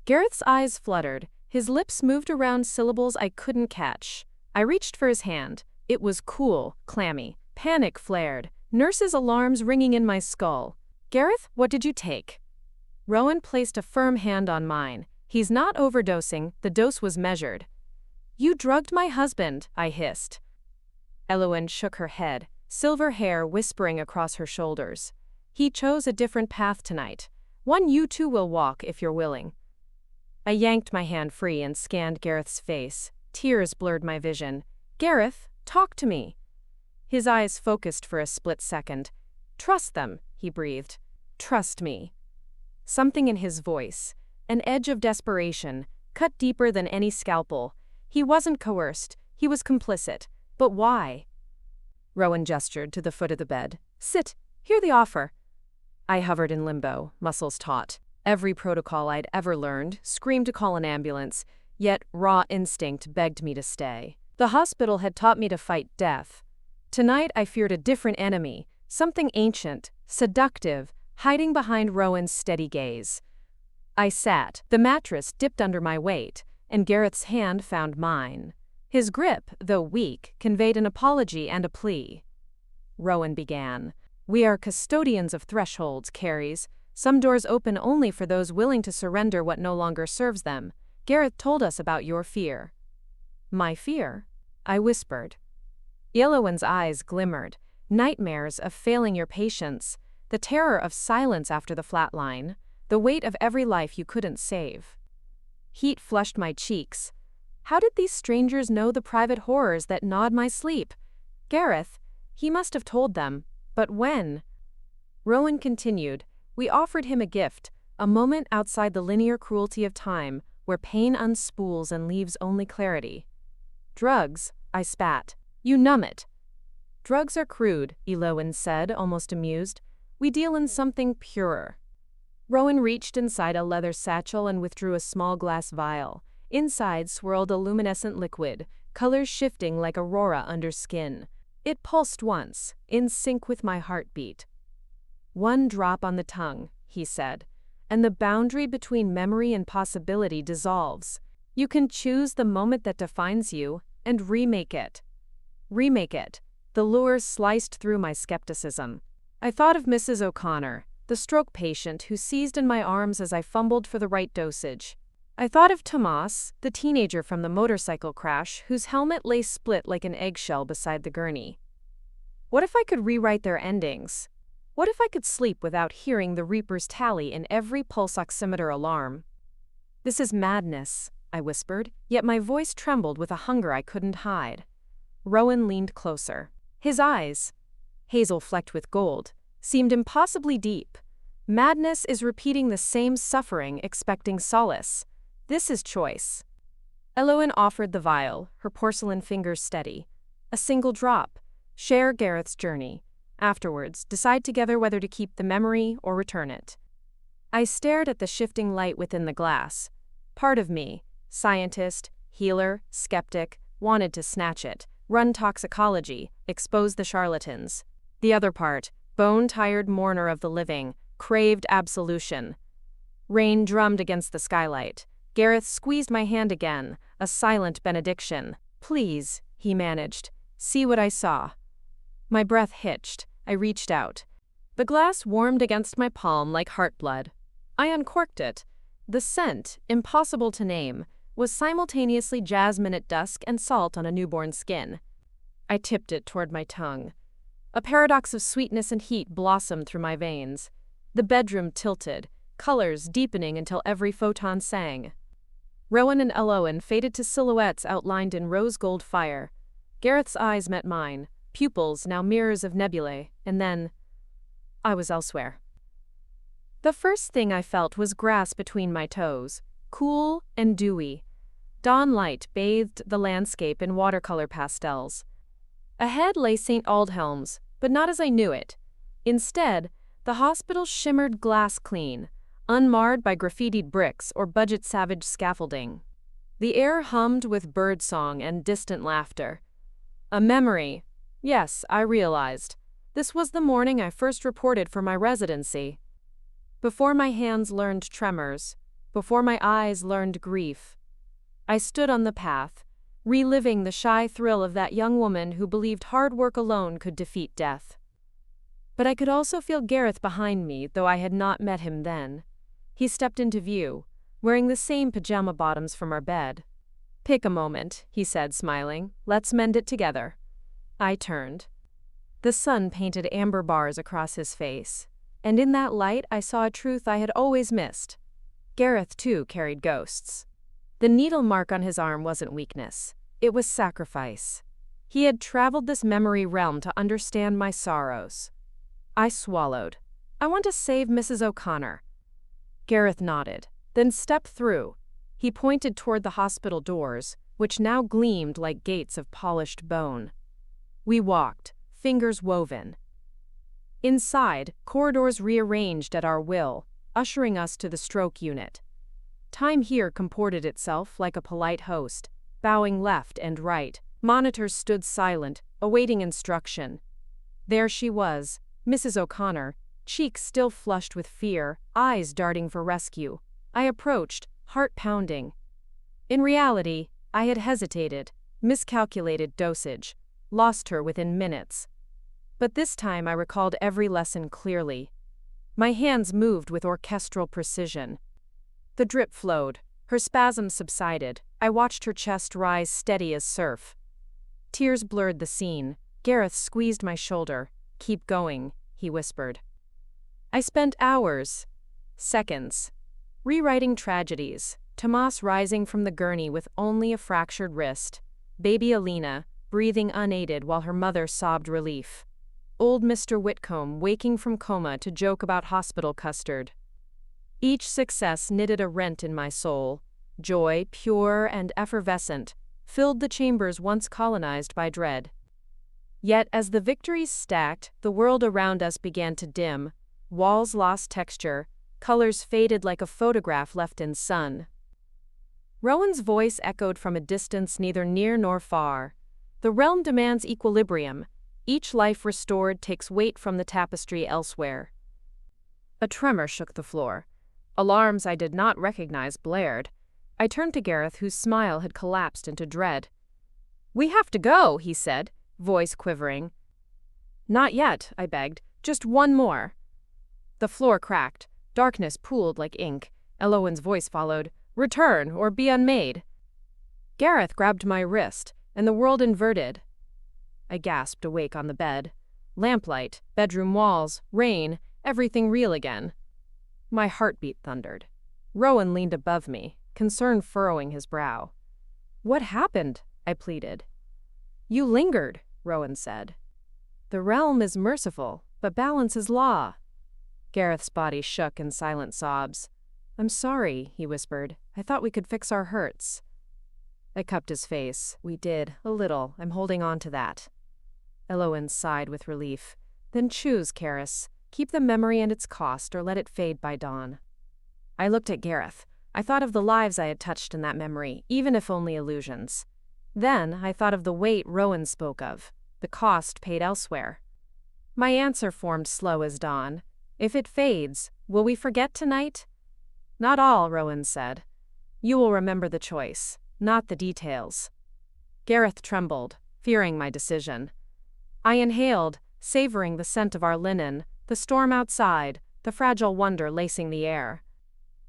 Gareth's eyes fluttered. His lips moved around syllables I couldn't catch. I reached for his hand. It was cool, clammy. Panic flared. Nurses' alarms ringing in my skull. "Gareth, what did you take?" Rowan placed a firm hand on mine. "He's not overdosing, the dose was measured." "You drugged my husband," I hissed. Elowen shook her head, silver hair whispering across her shoulders. "He chose a different path tonight. One you too will walk if you're willing." I yanked my hand free and scanned Gareth's face. Tears blurred my vision. "Gareth, talk to me." His eyes focused for a split second. "Trust them," he breathed. "Trust me." Something in his voice, an edge of desperation, cut deeper than any scalpel. He wasn't coerced, he was complicit. But why? Rowan gestured to the foot of the bed. "Sit, hear the offer." I hovered in limbo, muscles taut. Every protocol I'd ever learned screamed to call an ambulance, yet raw instinct begged me to stay. The hospital had taught me to fight death. Tonight I feared a different enemy, something ancient, seductive, hiding behind Rowan's steady gaze. I sat, the mattress dipped under my weight, and Gareth's hand found mine. His grip, though weak, conveyed an apology and a plea. Rowan began. "We are custodians of thresholds, Karis. Some doors open only for those willing to surrender what no longer serves them. Gareth told us about your fear." "My fear?" I whispered. Elowen's eyes glimmered. "Nightmares of failing your patients, the terror of silence after the flatline, the weight of every life you couldn't save." Heat flushed my cheeks. How did these strangers know the private horrors that gnawed my sleep? Gareth, he must have told them. But when? Rowan continued. "We offered him a gift, a moment outside the linear cruelty of time, where pain unspools and leaves only clarity." "Drugs," I spat. "You numb it." "Drugs are crude," Elowen said, almost amused. "We deal in something purer." Rowan reached inside a leather satchel and withdrew a small glass vial. Inside swirled a luminescent liquid, colors shifting like aurora under skin. It pulsed once, in sync with my heartbeat. "One drop on the tongue," he said, "and the boundary between memory and possibility dissolves. You can choose the moment that defines you and remake it." Remake it. The lure sliced through my skepticism. I thought of Mrs. O'Connor, the stroke patient who seized in my arms as I fumbled for the right dosage. I thought of Tomas, the teenager from the motorcycle crash whose helmet lay split like an eggshell beside the gurney. What if I could rewrite their endings? What if I could sleep without hearing the Reaper's tally in every pulse oximeter alarm? "This is madness," I whispered, yet my voice trembled with a hunger I couldn't hide. Rowan leaned closer. His eyes, hazel flecked with gold, seemed impossibly deep. Madness is repeating the same suffering, expecting solace. This is choice. Elowen offered the vial, her porcelain fingers steady. A single drop. Share Gareth's journey. Afterwards, decide together whether to keep the memory or return it. I stared at the shifting light within the glass. Part of me, scientist, healer, skeptic, wanted to snatch it, run toxicology, expose the charlatans. The other part, bone-tired mourner of the living, craved absolution. Rain drummed against the skylight. Gareth squeezed my hand again, a silent benediction. "Please," he managed, "see what I saw." My breath hitched. I reached out. The glass warmed against my palm like heartblood. I uncorked it. The scent, impossible to name, was simultaneously jasmine at dusk and salt on a newborn skin. I tipped it toward my tongue. A paradox of sweetness and heat blossomed through my veins. The bedroom tilted, colors deepening until every photon sang. Rowan and Elowen faded to silhouettes outlined in rose-gold fire. Gareth's eyes met mine, pupils now mirrors of nebulae, and then I was elsewhere. The first thing I felt was grass between my toes, cool and dewy. Dawn light bathed the landscape in watercolor pastels. Ahead lay St. Aldhelms, but not as I knew it. Instead, the hospital shimmered glass clean, unmarred by graffitied bricks or budget savage scaffolding. The air hummed with birdsong and distant laughter. A memory. Yes, I realized. This was the morning I first reported for my residency. Before my hands learned tremors, before my eyes learned grief, I stood on the path, reliving the shy thrill of that young woman who believed hard work alone could defeat death. But I could also feel Gareth behind me, though I had not met him then. He stepped into view, wearing the same pajama bottoms from our bed. "Pick a moment," he said, smiling. "Let's mend it together." I turned. The sun painted amber bars across his face, and in that light I saw a truth I had always missed. Gareth, too, carried ghosts. The needle mark on his arm wasn't weakness. It was sacrifice. He had traveled this memory realm to understand my sorrows. I swallowed. "I want to save Mrs. O'Connor." Gareth nodded, then stepped through. He pointed toward the hospital doors, which now gleamed like gates of polished bone. We walked, fingers woven. Inside, corridors rearranged at our will, ushering us to the stroke unit. Time here comported itself like a polite host, bowing left and right. Monitors stood silent, awaiting instruction. There she was, Mrs. O'Connor, cheeks still flushed with fear, eyes darting for rescue. I approached, heart pounding. In reality, I had hesitated, miscalculated dosage, lost her within minutes. But this time I recalled every lesson clearly. My hands moved with orchestral precision. The drip flowed. Her spasms subsided. I watched her chest rise steady as surf. Tears blurred the scene. Gareth squeezed my shoulder. "Keep going," he whispered. I spent hours, seconds, rewriting tragedies. Tomas rising from the gurney with only a fractured wrist. Baby Alina, breathing unaided while her mother sobbed relief. Old Mr. Whitcomb waking from coma to joke about hospital custard. Each success knitted a rent in my soul. Joy, pure and effervescent, filled the chambers once colonized by dread. Yet as the victories stacked, the world around us began to dim. Walls lost texture, colors faded like a photograph left in sun. Rowan's voice echoed from a distance neither near nor far. The realm demands equilibrium. Each life restored takes weight from the tapestry elsewhere. A tremor shook the floor. Alarms I did not recognize blared. I turned to Gareth, whose smile had collapsed into dread. "We have to go," he said, voice quivering. "Not yet," I begged. "Just one more." The floor cracked. Darkness pooled like ink. Elowen's voice followed. "Return, or be unmade." Gareth grabbed my wrist, and the world inverted. I gasped, awake on the bed. Lamplight, bedroom walls, rain, everything real again. My heartbeat thundered. Rowan leaned above me, concern furrowing his brow. "What happened?" I pleaded. "You lingered," Rowan said. "The realm is merciful, but balance is law." Gareth's body shook in silent sobs. "I'm sorry," he whispered. "I thought we could fix our hurts." I cupped his face. "We did, a little. I'm holding on to that." Elowen sighed with relief. "Then choose, Karis. Keep the memory and its cost, or let it fade by dawn." I looked at Gareth. I thought of the lives I had touched in that memory, even if only illusions. Then I thought of the weight Rowan spoke of, the cost paid elsewhere. My answer formed slow as dawn. If it fades, will we forget tonight? Not all, Rowan said. You will remember the choice, not the details. Gareth trembled, fearing my decision. I inhaled, savoring the scent of our linen, the storm outside, the fragile wonder lacing the air.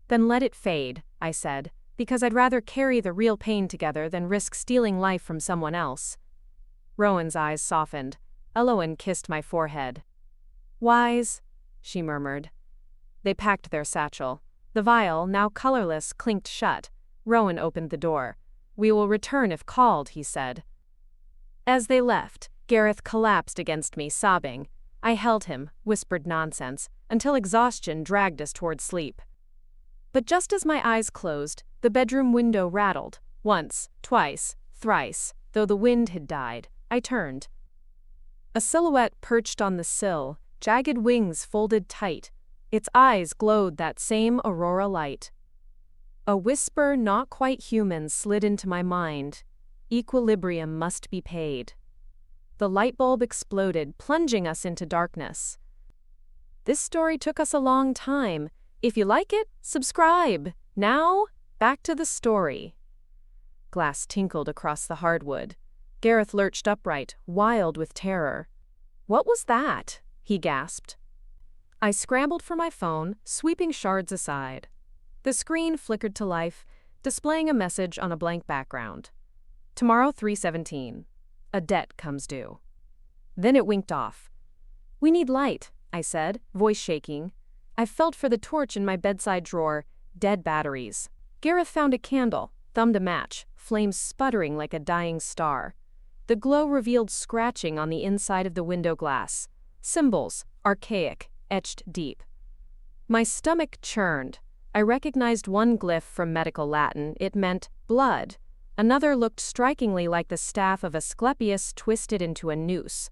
Then let it fade, I said, because I'd rather carry the real pain together than risk stealing life from someone else. Rowan's eyes softened. Elowen kissed my forehead. Wise, she murmured. They packed their satchel. The vial, now colorless, clinked shut. Rowan opened the door. We will return if called, he said. As they left, Gareth collapsed against me, sobbing. I held him, whispered nonsense, until exhaustion dragged us toward sleep. But just as my eyes closed, the bedroom window rattled. Once, twice, thrice, though the wind had died. I turned. A silhouette perched on the sill, jagged wings folded tight. Its eyes glowed that same aurora light. A whisper not quite human slid into my mind. Equilibrium must be paid. The light bulb exploded, plunging us into darkness. This story took us a long time. If you like it, subscribe. Now, back to the story. Glass tinkled across the hardwood. Gareth lurched upright, wild with terror. What was that? He gasped. I scrambled for my phone, sweeping shards aside. The screen flickered to life, displaying a message on a blank background. Tomorrow 3:17. A debt comes due. Then it winked off. We need light, I said, voice shaking. I felt for the torch in my bedside drawer. Dead batteries. Gareth found a candle, thumbed a match, flames sputtering like a dying star. The glow revealed scratching on the inside of the window glass. Symbols, archaic, etched deep. My stomach churned. I recognized one glyph from medical Latin. It meant blood. Another looked strikingly like the staff of Asclepius twisted into a noose.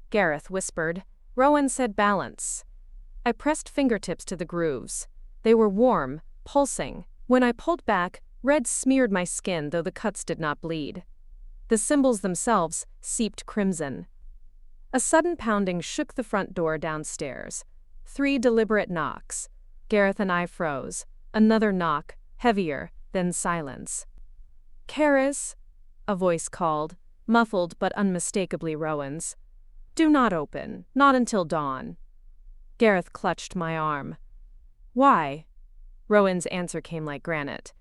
Gareth whispered. Rowan said balance. I pressed fingertips to the grooves. They were warm, pulsing. When I pulled back, red smeared my skin, though the cuts did not bleed. The symbols themselves seeped crimson. A sudden pounding shook the front door downstairs. 3 deliberate knocks. Gareth and I froze. Another knock, heavier, then silence. Karis, a voice called, muffled but unmistakably Rowan's. Do not open, not until dawn. Gareth clutched my arm. Why? Rowan's answer came like granite.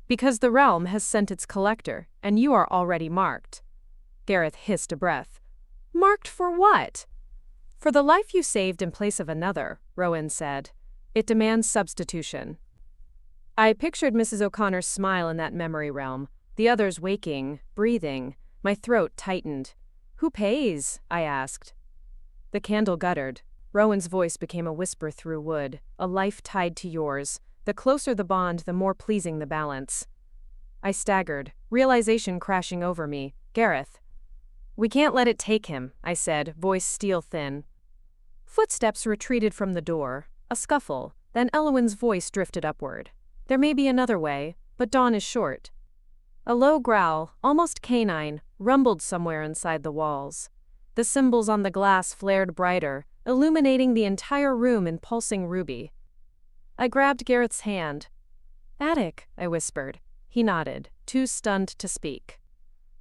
Because the realm has sent its collector, and you are already marked. Gareth hissed a breath. Marked for what? For the life you saved in place of another, Rowan said. It demands substitution. I pictured Mrs. O'Connor's smile in that memory realm, the others waking, breathing. My throat tightened. Who pays? I asked. The candle guttered. Rowan's voice became a whisper through wood, a life tied to yours. The closer the bond, the more pleasing the balance. I staggered, realization crashing over me. Gareth. We can't let it take him, I said, voice steel thin. Footsteps retreated from the door, a scuffle, then Elowen's voice drifted upward. There may be another way, but dawn is short. A low growl, almost canine, rumbled somewhere inside the walls. The symbols on the glass flared brighter, illuminating the entire room in pulsing ruby. I grabbed Gareth's hand. Attic, I whispered. He nodded, too stunned to speak.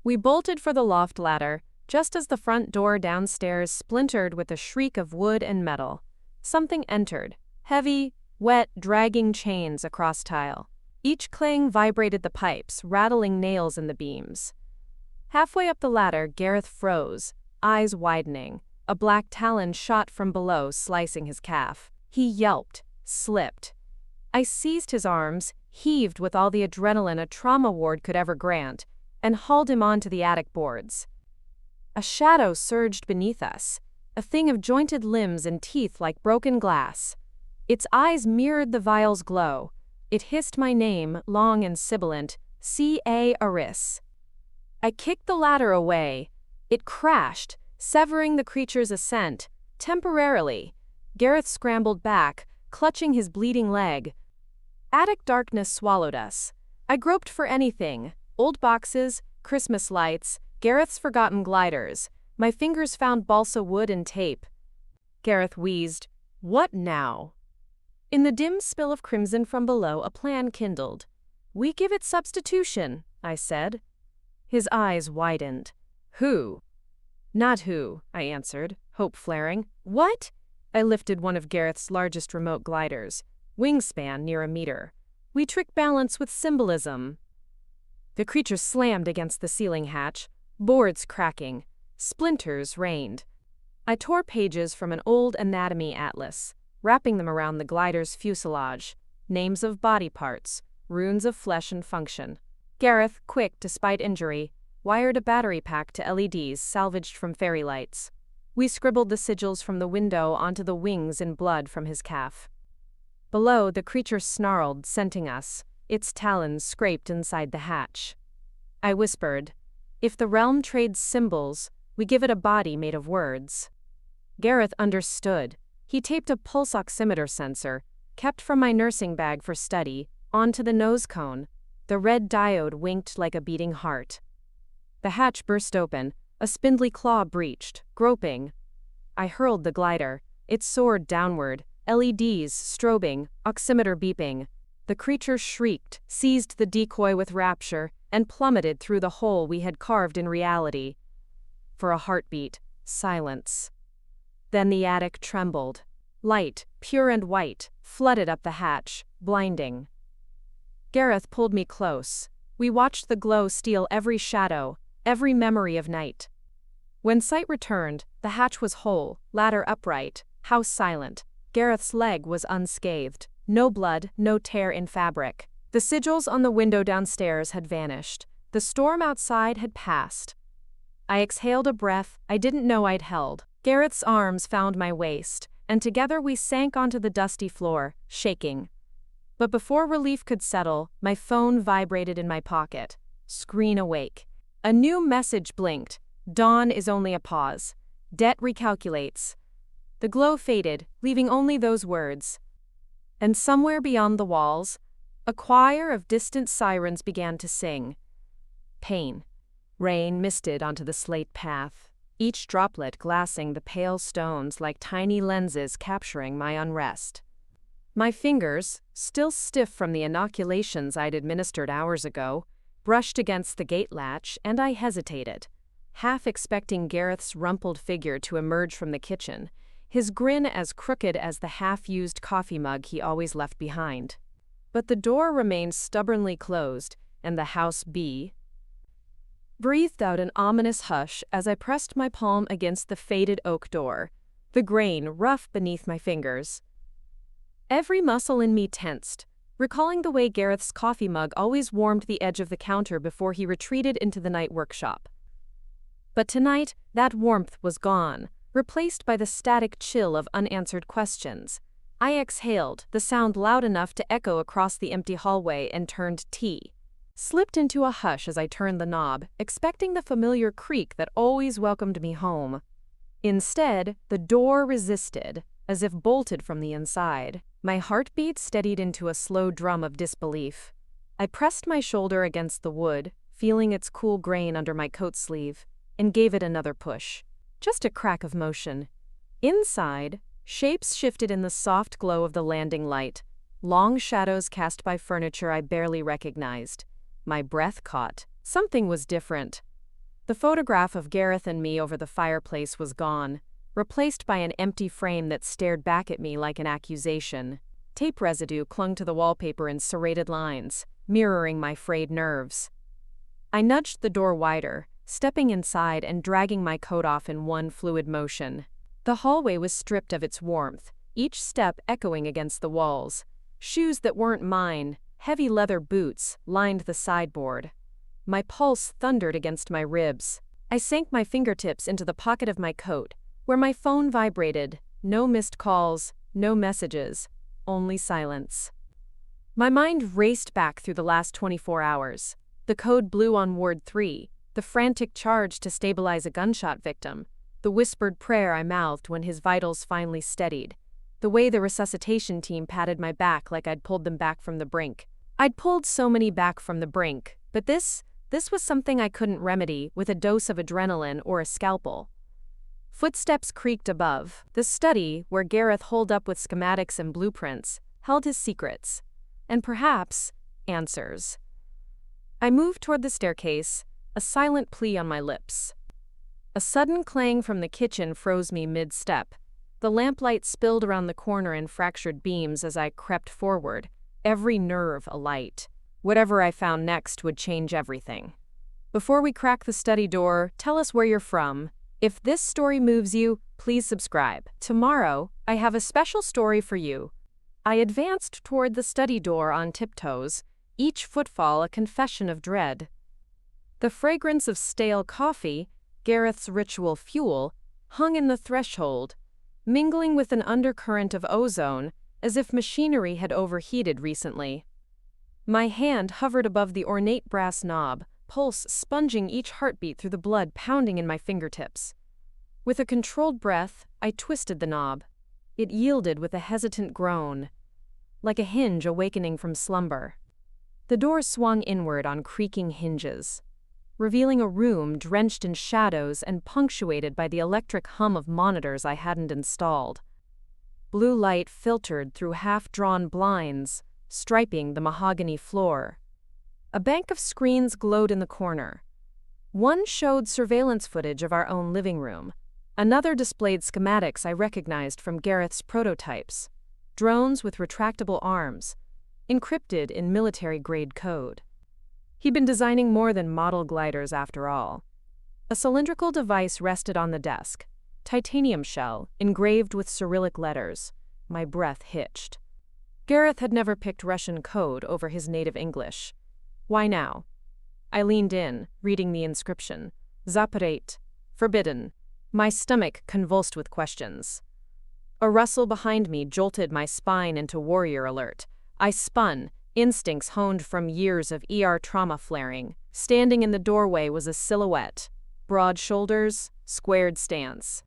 We bolted for the loft ladder, just as the front door downstairs splintered with a shriek of wood and metal. Something entered, heavy, wet, dragging chains across tile. Each clang vibrated the pipes, rattling nails in the beams. Halfway up the ladder, Gareth froze, eyes widening. A black talon shot from below, slicing his calf. He yelped, slipped. I seized his arms, heaved with all the adrenaline a trauma ward could ever grant, and hauled him onto the attic boards. A shadow surged beneath us, a thing of jointed limbs and teeth like broken glass. Its eyes mirrored the vial's glow. It hissed my name, long and sibilant, C.A. Aris. I kicked the ladder away. It crashed, severing the creature's ascent, temporarily. Gareth scrambled back, clutching his bleeding leg. Attic darkness swallowed us. I groped for anything: old boxes, Christmas lights, Gareth's forgotten gliders. My fingers found balsa wood and tape. Gareth wheezed. "What now?" In the dim spill of crimson from below, a plan kindled. "We give it substitution," I said. His eyes widened. "Who?" "Not who," I answered, hope flaring. "What?" I lifted one of Gareth's largest remote gliders, wingspan near a meter. "We trick balance with symbolism." The creature slammed against the ceiling hatch, boards cracking. Splinters rained. I tore pages from an old anatomy atlas, wrapping them around the glider's fuselage. Names of body parts, runes of flesh and function. Gareth, quick despite injury, wired a battery pack to LEDs salvaged from fairy lights. We scribbled the sigils from the window onto the wings in blood from his calf. Below, the creature snarled, scenting us, its talons scraped inside the hatch. I whispered, "If the realm trades symbols, we give it a body made of words." Gareth understood. He taped a pulse oximeter sensor, kept from my nursing bag for study, onto the nose cone. The red diode winked like a beating heart. The hatch burst open, a spindly claw breached, groping. I hurled the glider. It soared downward, LEDs strobing, oximeter beeping. The creature shrieked, seized the decoy with rapture, and plummeted through the hole we had carved in reality. For a heartbeat, silence. Then the attic trembled. Light, pure and white, flooded up the hatch, blinding. Gareth pulled me close. We watched the glow steal every shadow, every memory of night. When sight returned, the hatch was whole, ladder upright, house silent. Gareth's leg was unscathed. No blood, no tear in fabric. The sigils on the window downstairs had vanished. The storm outside had passed. I exhaled a breath I didn't know I'd held. Gareth's arms found my waist, and together we sank onto the dusty floor, shaking. But before relief could settle, my phone vibrated in my pocket. Screen awake. A new message blinked. Dawn is only a pause. Debt recalculates. The glow faded, leaving only those words. And somewhere beyond the walls, a choir of distant sirens began to sing. Pain. Rain misted onto the slate path, each droplet glassing the pale stones like tiny lenses capturing my unrest. My fingers, still stiff from the inoculations I'd administered hours ago, brushed against the gate latch, and I hesitated, half expecting Gareth's rumpled figure to emerge from the kitchen, his grin as crooked as the half-used coffee mug he always left behind. But the door remained stubbornly closed, and the house breathed out an ominous hush as I pressed my palm against the faded oak door, the grain rough beneath my fingers. Every muscle in me tensed, recalling the way Gareth's coffee mug always warmed the edge of the counter before he retreated into the night workshop. But tonight, that warmth was gone, replaced by the static chill of unanswered questions. I exhaled, the sound loud enough to echo across the empty hallway, and turned T. Slipped into a hush as I turned the knob, expecting the familiar creak that always welcomed me home. Instead, the door resisted, as if bolted from the inside. My heartbeat steadied into a slow drum of disbelief. I pressed my shoulder against the wood, feeling its cool grain under my coat sleeve, and gave it another push. Just a crack of motion. Inside, shapes shifted in the soft glow of the landing light, long shadows cast by furniture I barely recognized. My breath caught. Something was different. The photograph of Gareth and me over the fireplace was gone, replaced by an empty frame that stared back at me like an accusation. Tape residue clung to the wallpaper in serrated lines, mirroring my frayed nerves. I nudged the door wider, stepping inside and dragging my coat off in one fluid motion. The hallway was stripped of its warmth, each step echoing against the walls. Shoes that weren't mine, heavy leather boots, lined the sideboard. My pulse thundered against my ribs. I sank my fingertips into the pocket of my coat, where my phone vibrated. No missed calls, no messages, only silence. My mind raced back through the last 24 hours. The code blue on Ward 3, the frantic charge to stabilize a gunshot victim, the whispered prayer I mouthed when his vitals finally steadied. the way the resuscitation team patted my back like I'd pulled them back from the brink. I'd pulled so many back from the brink, but this was something I couldn't remedy with a dose of adrenaline or a scalpel. Footsteps creaked above. The study, where Gareth holed up with schematics and blueprints, held his secrets. And perhaps, answers. I moved toward the staircase, a silent plea on my lips. A sudden clang from the kitchen froze me mid-step. The lamplight spilled around the corner in fractured beams as I crept forward, every nerve alight. Whatever I found next would change everything. Before we crack the study door, tell us where you're from. If this story moves you, please subscribe. Tomorrow, I have a special story for you. I advanced toward the study door on tiptoes, each footfall a confession of dread. The fragrance of stale coffee, Gareth's ritual fuel, hung in the threshold, mingling with an undercurrent of ozone, as if machinery had overheated recently. My hand hovered above the ornate brass knob, pulse sponging each heartbeat through the blood pounding in my fingertips. With a controlled breath, I twisted the knob. It yielded with a hesitant groan, like a hinge awakening from slumber. The door swung inward on creaking hinges, revealing a room drenched in shadows and punctuated by the electric hum of monitors I hadn't installed. Blue light filtered through half-drawn blinds, striping the mahogany floor. A bank of screens glowed in the corner. One showed surveillance footage of our own living room. Another displayed schematics I recognized from Gareth's prototypes. Drones with retractable arms, encrypted in military-grade code. He'd been designing more than model gliders after all. A cylindrical device rested on the desk, titanium shell engraved with Cyrillic letters. My breath hitched. Gareth had never picked Russian code over his native English. Why now? I leaned in, reading the inscription. Zaporate. Forbidden. My stomach convulsed with questions. A rustle behind me jolted my spine into warrior alert. I spun, instincts honed from years of ER trauma flaring. Standing in the doorway was a silhouette. Broad shoulders, squared stance.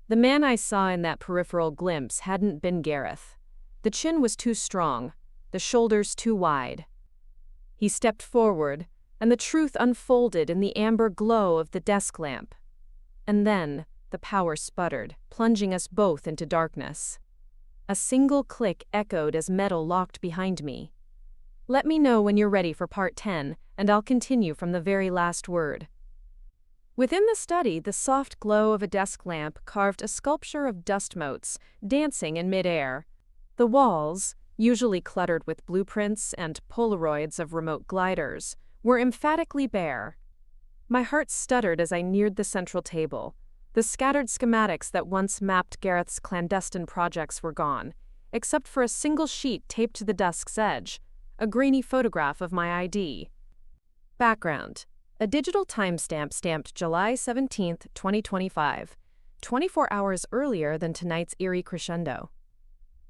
The man I saw in that peripheral glimpse hadn't been Gareth. The chin was too strong, the shoulders too wide. He stepped forward, and the truth unfolded in the amber glow of the desk lamp. And then, the power sputtered, plunging us both into darkness. A single click echoed as metal locked behind me. Let me know when you're ready for part 10, and I'll continue from the very last word. Within the study, the soft glow of a desk lamp carved a sculpture of dust motes, dancing in midair. The walls, usually cluttered with blueprints and Polaroids of remote gliders, were emphatically bare. My heart stuttered as I neared the central table. The scattered schematics that once mapped Gareth's clandestine projects were gone, except for a single sheet taped to the desk's edge, a grainy photograph of my ID. Background: a digital timestamp stamped July 17, 2025, 24 hours earlier than tonight's eerie crescendo.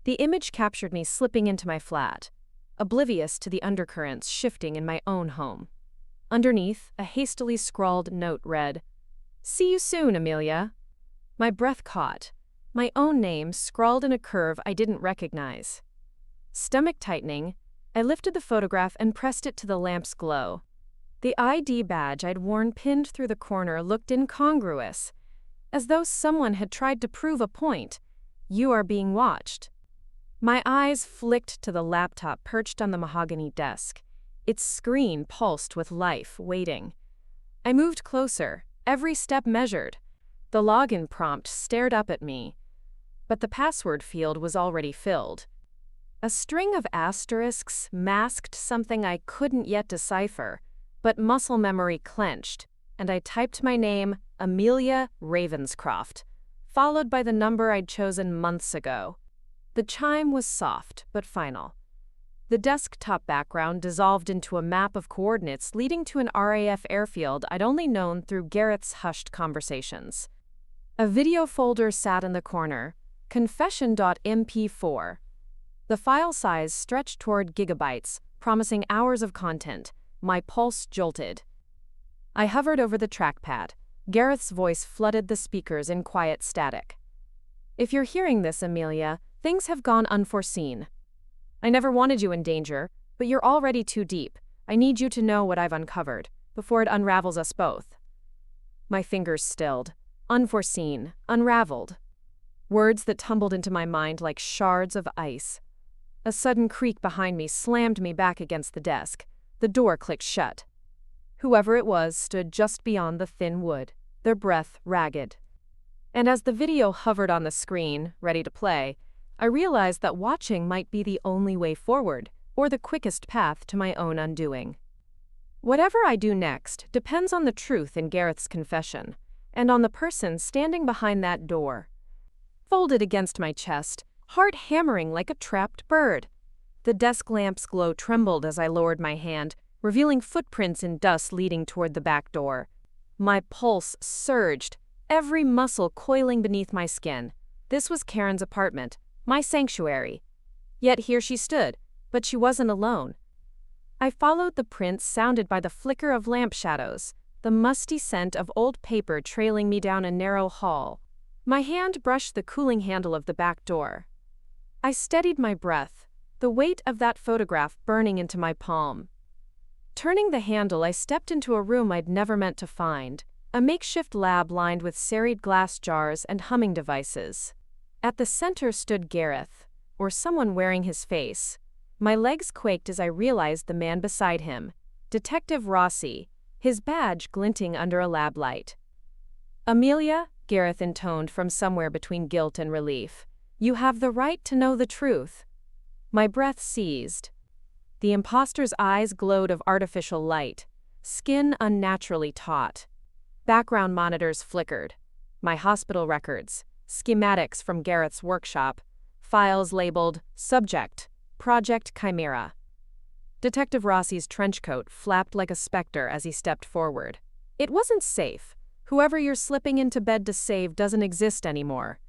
The image captured me slipping into my flat, oblivious to the undercurrents shifting in my own home. Underneath, a hastily scrawled note read, "See you soon, Amelia." My breath caught, my own name scrawled in a curve I didn't recognize. Stomach tightening, I lifted the photograph and pressed it to the lamp's glow. The ID badge I'd worn pinned through the corner looked incongruous, as though someone had tried to prove a point. You are being watched. My eyes flicked to the laptop perched on the mahogany desk. Its screen pulsed with life, waiting. I moved closer, every step measured. The login prompt stared up at me, but the password field was already filled. A string of asterisks masked something I couldn't yet decipher, but muscle memory clenched, and I typed my name, Amelia Ravenscroft, followed by the number I'd chosen months ago. The chime was soft, but final. The desktop background dissolved into a map of coordinates leading to an RAF airfield I'd only known through Gareth's hushed conversations. A video folder sat in the corner, confession.mp4. The file size stretched toward gigabytes, promising hours of content. My pulse jolted. I hovered over the trackpad. Gareth's voice flooded the speakers in quiet static. If you're hearing this, Amelia, Things have gone unforeseen. I never wanted you in danger, but you're already too deep. I need you to know what I've uncovered, before it unravels us both. My fingers stilled. Unforeseen, unraveled. Words that tumbled into my mind like shards of ice. A sudden creak behind me slammed me back against the desk. The door clicked shut. Whoever it was stood just beyond the thin wood, their breath ragged. And as the video hovered on the screen, ready to play, I realized that watching might be the only way forward, or the quickest path to my own undoing. Whatever I do next depends on the truth in Gareth's confession, and on the person standing behind that door. Folded against my chest, heart hammering like a trapped bird. The desk lamp's glow trembled as I lowered my hand, revealing footprints in dust leading toward the back door. My pulse surged, every muscle coiling beneath my skin. This was Karen's apartment, my sanctuary. Yet here she stood, but she wasn't alone. I followed the prints sounded by the flicker of lamp shadows, the musty scent of old paper trailing me down a narrow hall. My hand brushed the cooling handle of the back door. I steadied my breath, the weight of that photograph burning into my palm. Turning the handle, I stepped into a room I'd never meant to find, a makeshift lab lined with serried glass jars and humming devices. At the center stood Gareth, or someone wearing his face. My legs quaked as I realized the man beside him, Detective Rossi, his badge glinting under a lab light. "Amelia," Gareth intoned from somewhere between guilt and relief, "you have the right to know the truth." My breath seized. The imposter's eyes glowed of artificial light, skin unnaturally taut. Background monitors flickered. My hospital records, schematics from Gareth's workshop, files labeled Subject, Project Chimera. Detective Rossi's trench coat flapped like a specter as he stepped forward. It wasn't safe. Whoever you're slipping into bed to save doesn't exist anymore.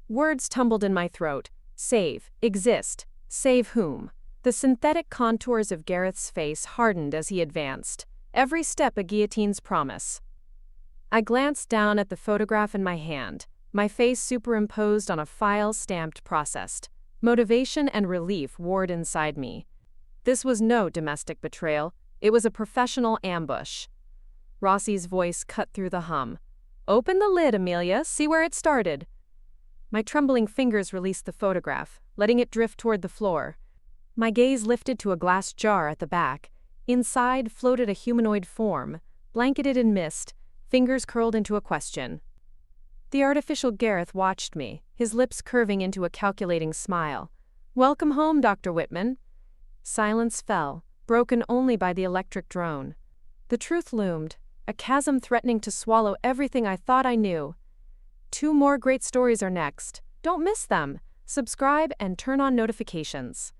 Words tumbled in my throat. Save, exist, save whom? The synthetic contours of Gareth's face hardened as he advanced, every step a guillotine's promise. I glanced down at the photograph in my hand, my face superimposed on a file stamped processed. Motivation and relief warred inside me. This was no domestic betrayal, it was a professional ambush. Rossi's voice cut through the hum. "Open the lid, Amelia, see where it started." My trembling fingers released the photograph, letting it drift toward the floor. My gaze lifted to a glass jar at the back. Inside floated a humanoid form, blanketed in mist, fingers curled into a question. The artificial Gareth watched me, his lips curving into a calculating smile. "Welcome home, Dr. Whitman." Silence fell, broken only by the electric drone. The truth loomed, a chasm threatening to swallow everything I thought I knew. 2 more great stories are next. Don't miss them. Subscribe and turn on notifications.